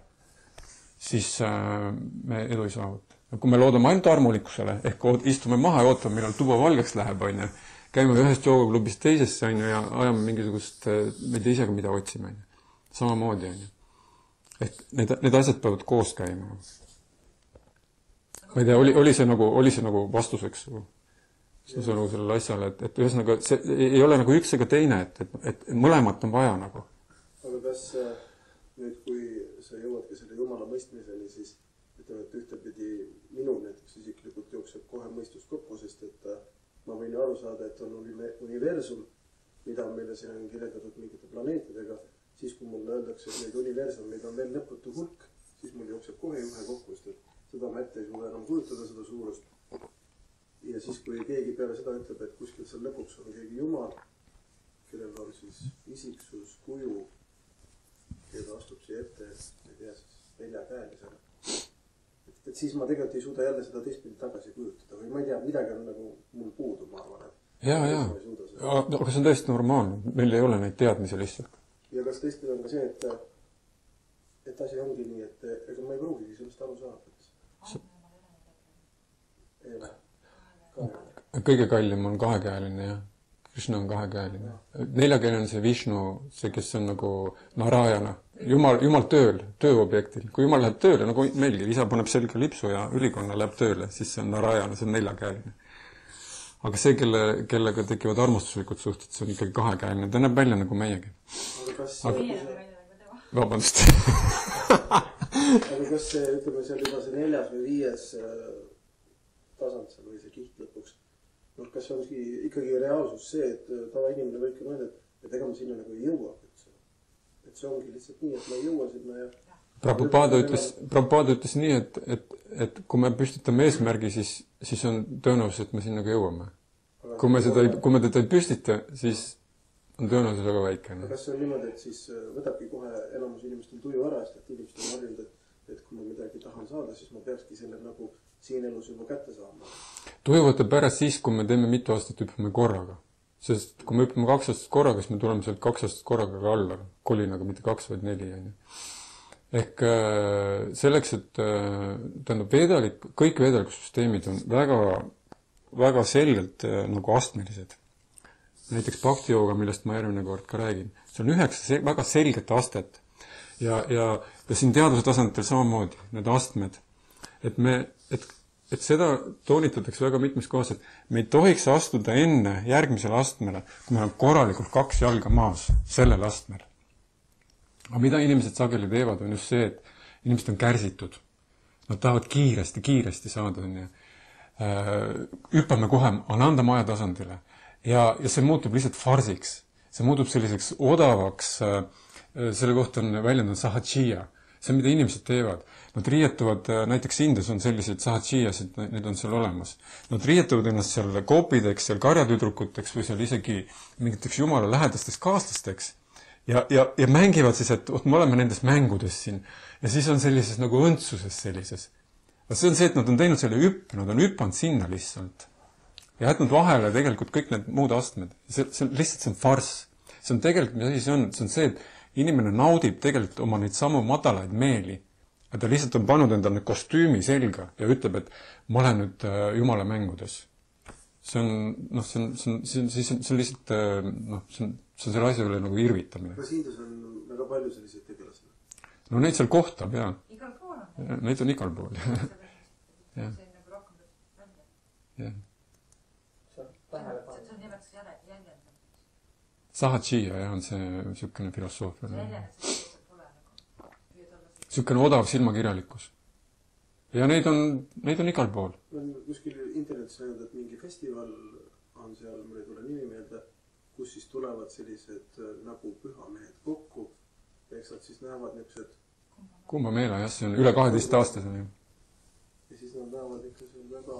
siis me edu ei saavuta. Kui me loodame ainult armulikkusele, ehk istume maha ja ootame, millal tuba valgeks läheb, on ju, käime ühest joogaklubist teisesse, on ju, ja ajame mingisugust, me ei tea isegi, mida otsime, on ju. Samamoodi, on ju. Ehk need asjad peavad koos käima. Ma ei tea, oli see nagu vastuseks sellele asjale, et ühesõnaga, see ei ole nagu üks ega teine, et mõlemat on vaja nagu. Aga kas nüüd, kui sa jõuadki selle Jumala mõistmiseni, siis ütleme, et ühtepidi minul näiteks isiklikult jookseb kohe mõistus kokku, sest et ma võin ju aru saada, et on universum, mida meile siin on kirjeldatud mingite planeetidega, siis kui mulle öeldakse, et neid universumeid on veel lõputu hulk, siis mul jookseb kohe juhe kokku, sest et seda ma ette ei suuda enam kujutada, seda suurust. Ja siis, kui keegi peale seda ütleb, et kuskil seal lõpuks on keegi Jumal, kellel on siis isiksus, kuju, keda astub siia ette, ei tea siis, 4-käelisena. Et siis ma tegelikult ei suuda jälle seda teistpidi tagasi kujutada või ma ei tea, midagi on nagu mul puudu, ma arvan, et Jaa. Aga see on tõesti normaalne. Meil ei ole neid teadmisi lihtsalt. Ja kas tõesti on ka see, et asi ongi nii, et ega ma ei pruugigi sellest aru saada. Kõige kallim on kahekäeline, jah. Krishna on kahekäeline. 4-käeline on see Vishnu, see, kes on nagu Narayana. Jumal tööobjektil. Kui Jumal läheb tööle, nagu meilgi, isa paneb selga lipsu ja ülikonna läheb tööle, siis see on Narayana, see on 4-käeline. Aga see, kellega tekivad armastuslikud suhted, see on ikkagi kahekäeline. Ta näeb välja nagu meiegi. Vabandust. Aga kas see, ütleme, seal juba see 4. või 5. tasand seal või see kiht lõpuks, kas see ongi ikkagi reaalsus see, et tavainimene võibki mõelda, et ega ma sinna nagu ei jõua. Et see ongi lihtsalt nii, et ma ei jõua sinna ja... Prabhupada ütles nii, et kui me püstitame eesmärgi, siis on tõenäosus, et me sinna ka jõuame. Kui me teda ei püstita, siis on tõenäosus väga väike. Kas see on niimoodi, et siis võtabki kohe enamus inimestel tuju ära, et inimestel on harjunud, et kui ma midagi tahan saada, siis ma peakski selle nagu siin elus juba kätte saama? Tuju võtab ära siis, kui me teeme mitu aastat hüppame korraga. Sest kui me hüppame 2 aastat korraga, siis me tuleme sealt 2 aastat korraga ka alla. Kolinaga mitte 2, vaid 4. Ehk selleks, et kõik vedelikusüsteemid on väga, väga selgelt nagu astmelised. Näiteks bhakti-jooga, millest ma järgmine kord ka räägin. See on 9 väga selget astet. Ja siin teaduse tasanditel samamoodi, need astmed. Et seda toonitatakse väga mitmes kohas, et me ei tohiks astuda enne järgmisele astmele, kui meil on korralikult 2 jalga maas sellel astmel. Aga mida inimesed sageli teevad, on just see, et inimesed on kärsitud. Nad tahavad kiiresti saada. Hüppame kohe Ananda maja tasandile. Ja see muutub lihtsalt farsiks. See muutub selliseks odavaks, selle kohta on väljendanud sahachiya. See, mida inimesed teevad. Nad riietuvad, näiteks Indias on sellised sahachiyasid, need on seal olemas. Nad riietuvad ennast seal koopideks, seal karjatüdrukuteks või seal isegi mingiteks jumala lähedasteks kaaslasteks. Ja mängivad siis, et me oleme nendes mängudes siin. Ja siis on sellises nagu õndsuses sellises. See on see, et nad on teinud selle hüppe, nad on hüppanud sinna lihtsalt. Ja jätnud vahele tegelikult kõik need muud astmed. Lihtsalt see on farss. See on tegelikult, mis asi see on? See on see, et inimene naudib tegelikult oma neid samu madalaid meeli. Ja ta lihtsalt on pannud endale kostüümi selga ja ütleb, et ma olen nüüd jumala mängudes. See on lihtsalt, see on selle asja üle nagu irvitamine. Kas Indias on väga palju selliseid tegelased? No neid seal kohtab, jah. Igal pool on. Neid on igal pool. See on nagu rohkem välja. Jah. See on nimelt jäljendamine. Sahachiya, jah, on see niisugune filosoofia. See jäljendamine, see lihtsalt pole nagu. Niisugune odav silmakirjalikkus. Ja neid on igal pool. Ma olen kuskil internetis näinud, et mingi festival on seal, mul ei tule nimi meelde, kus siis tulevad sellised nagu pühamehed kokku. Eks nad siis näevad niisugused... Kumba meela, jah, see on üle 12 aastaseni. Ja siis nad näevad ikka seal väga...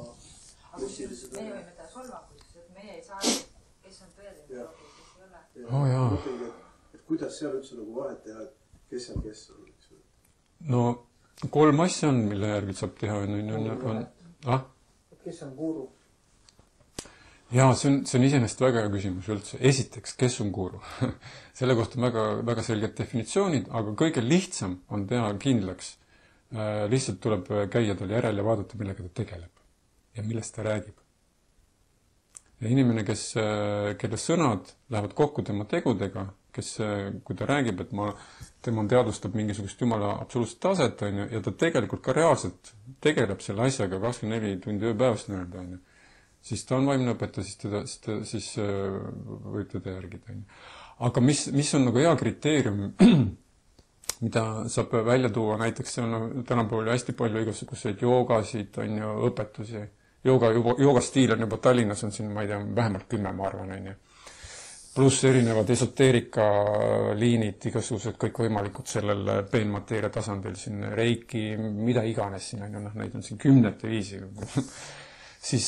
Aga meie võime teha solvanguid, et meie ei saa, kes on tõeline ja kes ei ole. Ja mõtlengi, et kuidas seal üldse nagu vahet teha, et kes on. No 3 asja on, mille järgi saab teha. Kes on guru? Jaa, see on iseenesest väga hea küsimus üldse. Esiteks, kes on guru? Selle kohta on väga, väga selged definitsioonid, aga kõige lihtsam on teha kindlaks. Lihtsalt tuleb käia tal järel ja vaadata, millega ta tegeleb ja millest ta räägib. Ja inimene, kelle sõnad lähevad kokku tema tegudega, kui ta räägib, et tema teadvustab mingisugust jumala absoluutset taset, ja ta tegelikult ka reaalselt tegeleb selle asjaga 24 tundi ööpäevast nii-öelda, siis ta on vaimne õpetaja, siis võib teda järgida. Aga mis on nagu hea kriteerium, mida saab välja tuua, näiteks see on tänapäeval hästi palju igasuguseid joogasid, õpetusi. Joogastiil on juba Tallinnas on siin, ma ei tea, vähemalt 10, ma arvan, pluss erinevad esoteerika liinid, igasugused kõik võimalikud sellel peenmateeria tasandil, siin reiki, mida iganes siin on, neid on siin 10 viisi. Siis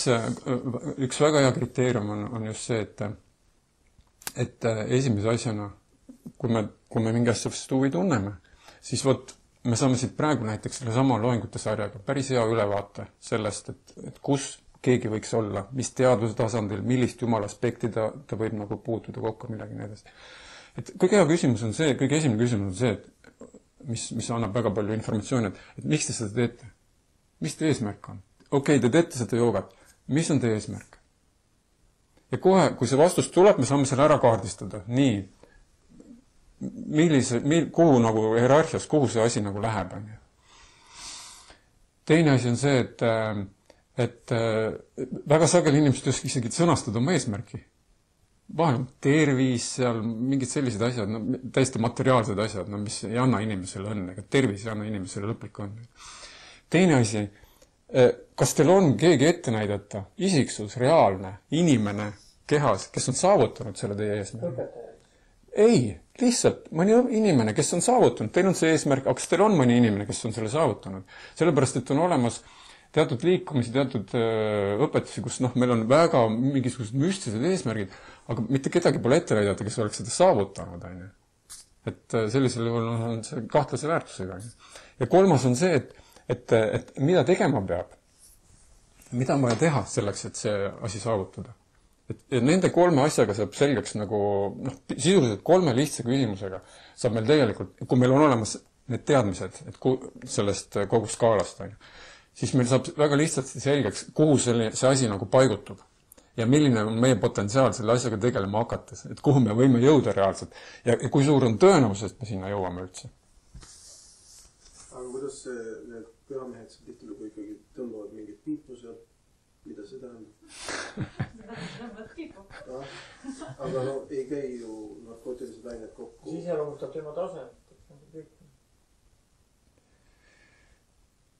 üks väga hea kriteerium on just see, et esimese asjana, kui me mingi asjast huvi tunneme, siis me saame siit praegu näiteks selle sama loengute sarjaga päris hea ülevaate sellest, et kus keegi võiks olla, mis teadvuse tasandil, millist jumala aspekti ta võib nagu puutuda kokku midagi needest. Et kõige esimene küsimus on see, et mis annab väga palju informatsiooni, et miks te seda teete? Mis teie eesmärk on? Okei, te teete seda joogat. Mis on teie eesmärk? Ja kohe, kui see vastus tuleb, me saame selle ära kaardistada. Nii, kuhu nagu hierarhias, kuhu see asi nagu läheb. Teine asi on see, et väga sageli inimesed isegi sõnastada oma eesmärki. Vahel on tervis seal, mingid sellised asjad, täiesti materiaalsed asjad, mis ei anna inimesele õnne, ega tervis ei anna inimesele lõplik õnne. Teine asi, kas teil on keegi ette näidata, isiksus, reaalne, inimene kehas, kes on saavutanud selle teie eesmärgi? Ei, lihtsalt mõni inimene, kes on saavutanud, teil on see eesmärk, aga kas teil on mõni inimene, kes on selle saavutanud? Sellepärast, et on olemas teatud liikumisi, teatud õpetusi, kus meil on väga mingisugused müstilised eesmärgid, aga mitte kedagi pole ette näidata, kes oleks seda saavutanud. Et sellisel juhul on see kahtlase väärtusega. Ja kolmas on see, et mida tegema peab? Mida on vaja teha selleks, et see asi saavutada? Et nende 3 asjaga saab selgeks sisuliselt 3 lihtsa küsimusega saab meil tegelikult, kui meil on olemas need teadmised, et sellest kogu skaalast, siis meil saab väga lihtsalt selgeks, kuhu see asi nagu paigutub ja milline on meie potentsiaal selle asjaga tegelema hakates, et kuhu me võime jõuda reaalselt ja kui suur on tõenäosus, et me sinna jõuame üldse. Aga kuidas need pühamehed tihtilugu ikkagi tõmbavad mingit piipu seal? Mida see tähendab? Aga ei käi ju narkootilised ained kokku. Siis iseloomustab tema tase.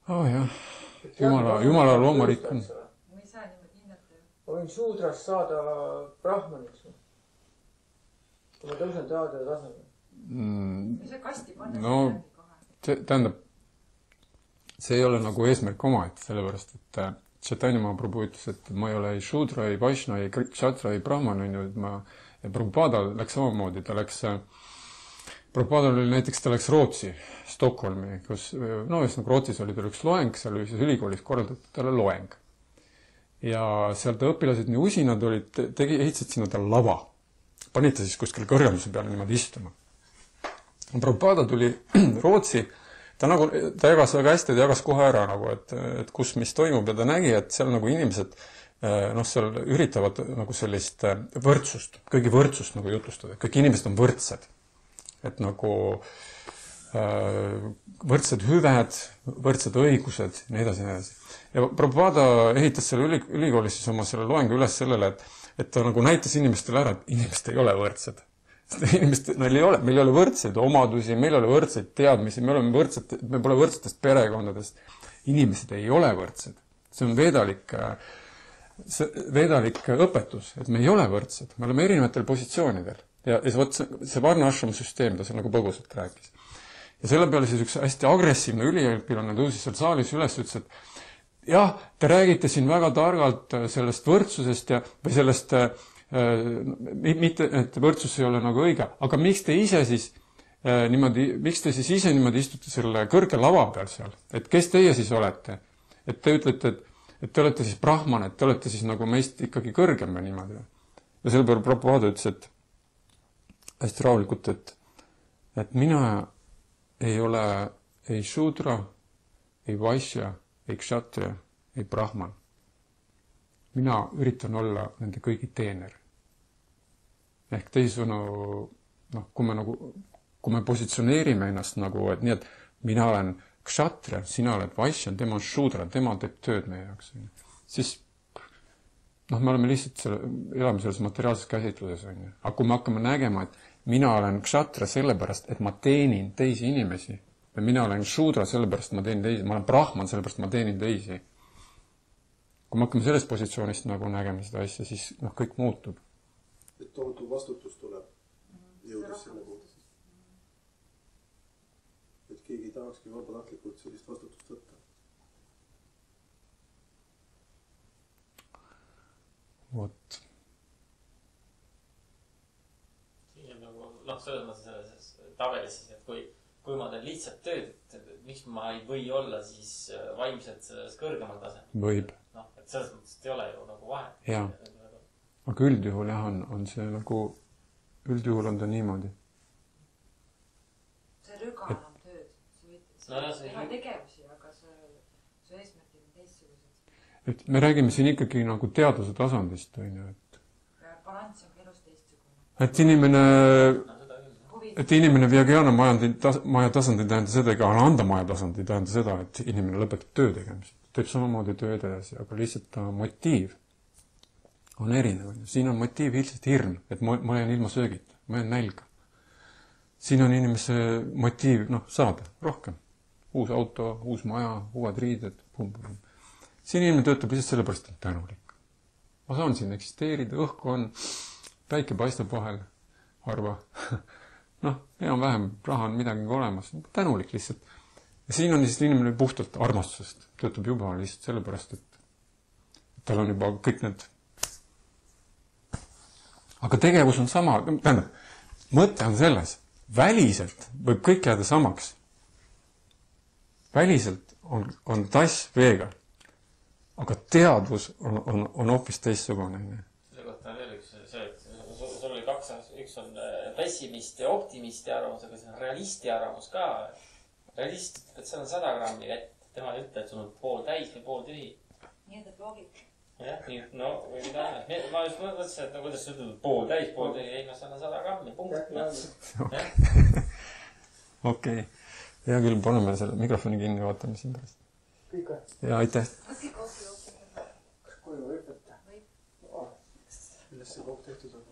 Jah. Jumala loomarik on. Ma ei saa niimoodi hinnata. Ma võin suudrast saada brahmaniks. Kui ma tõusen teadja tasemel. Mis see kasti panna? No, tähendab, see ei ole nagu eesmärk oma, sellepärast, et Chaitanya Mahaprabhu ütles, et ma ei ole ei Shudra, ei Vaishna, ei Kshatra, ei Brahman, ja Prabhupada läks samamoodi, Prabhupada oli näiteks, ta läks Rootsi, Stockholmi, kus, Rootsis oli tal üks loeng, seal ülikoolis korraldatud talle loeng. Ja seal ta õpilased nii usinad olid, ehitasid sinna tal lava. Panid ta siis kuskil kõrgemuse peale niimoodi istuma. Prabhupada tuli Rootsi, ta jagas väga hästi, ta jagas kohe ära, et kus mis toimub ja ta nägi, et seal nagu inimesed seal üritavad nagu sellist võrdsust, kõigi võrdsust nagu jutustada, kõik inimesed on võrdsed. Et nagu võrdsed hüved, võrdsed õigused ja nii edasi. Ja Prabhupada ehitas selle ülikoolis siis oma selle loengu üles sellele, et ta nagu näitas inimestele ära, et inimesed ei ole võrdsed. Meil ei ole võrdseid omadusi, meil ei ole võrdseid teadmisi, me pole võrdsetest perekondadest. Inimesed ei ole võrdsed. See on veedalik õpetus, et me ei ole võrdsed. Me oleme erinevatel positsioonidel. Ja see varna-ashram süsteem, ta seal nagu põgusalt rääkis. Ja selle peale siis üks hästi agressiivne üliõpilane tõusis seal saalis üles, ütles, et jah, te räägite siin väga targalt sellest võrdsusest või sellest mitte, et võrdsus ei ole nagu õige, aga miks te ise siis niimoodi istute selle kõrge lava peal seal, et kes teie siis olete? Et te ütlete, et te olete siis brahman, et te olete siis nagu meist ikkagi kõrgem või niimoodi. Ja selle peale Prabhupada ütles, et hästi rahulikult, et mina ei ole ei shudra, ei vaishya, ei kshatriya, ei brahman. Mina üritan olla nende kõigi teener. Ehk teisõnu, kui me positsioneerime ennast nagu, et nii, et mina olen kshatriya, sina oled vaishya, tema on shudra, tema teeb tööd meie jaoks. Siis me oleme lihtsalt elame selles materiaalses käsitluses. Aga kui me hakkame nägema, et mina olen kshatriya sellepärast, et ma teenin teisi inimesi, ja mina olen shudra sellepärast, ma teenin teisi, ma olen brahman sellepärast, ma teenin teisi. Kui me hakkame sellest positsioonist nagu nägema seda asja, siis kõik muutub. Et tohutu vastutus tuleb jõudes selle kohta. Et keegi ei tahakski vabatahtlikult sellist vastutust võtta. Vot. Siin on nagu, selles mõttes selles tabelis, et kui ma teen lihtsalt tööd, et miks ma ei või olla siis vaimselt selles kõrgemal tasemel? Võib. Et selles mõttes ei ole ju nagu vahe. Jaa. Aga üldjuhul jah, on see nagu, üldjuhul on ta niimoodi. See rügal on tööd. Sa võid teha tegevusi, aga su eesmärgid on teistsugused. Et me räägime siin ikkagi nagu teaduse tasandist, Ja balanss on elus teistsugune. Et inimene Vyagyana maja tasand ei tähenda seda, ega Ananda maja tasand ei tähenda seda, et inimene lõpetab töö tegemist. Teeb samamoodi töö edasi, aga lihtsalt ta motiiv on erinev. Siin on motiiv lihtsalt hirm, et ma olen ilma söögita, ma olen nälga. Siin on inimese motiiv, saada rohkem. Uus auto, uus maja, uued riided, pum-pum. Siin inimene töötab lihtsalt sellepärast, et tänulik. Ma saan siin eksisteerida, õhku on, päike paistab vahel, harva. Hea on vähem, raha on midagi olemas, tänulik lihtsalt. Ja siin on lihtsalt inimene puhtalt armastusest. Töötab juba lihtsalt sellepärast, et tal on juba kõik need. Aga tegevus on sama. Mõte on selles. Väliselt võib kõik jääda samaks. Väliselt on tass veega. Aga teadvus on hoopis teistsugune. Selle kohta on veel üks see, et sul oli kaks, üks on pessimist ja optimisti arvamus, aga see on realisti arvamus ka. Realist, et seal on 100 grammi vett. Tema ei ütle, et sul on pool täis või pool tühi. Nii, et loogika. Jah, nii, või mida ajas. Ma just mõtlesin, et kuidas sa ütled, pool täis, pool tühi. Ei, seal on 100 grammi, punkt. Okei. Hea küll, paneme selle mikrofoni kinni, vaatame siin pärast. Kõik on. Ja aitäh. Võtke kohvi jooksul. Kas koju võib võtta? Võib. Millest see kook tehtud on?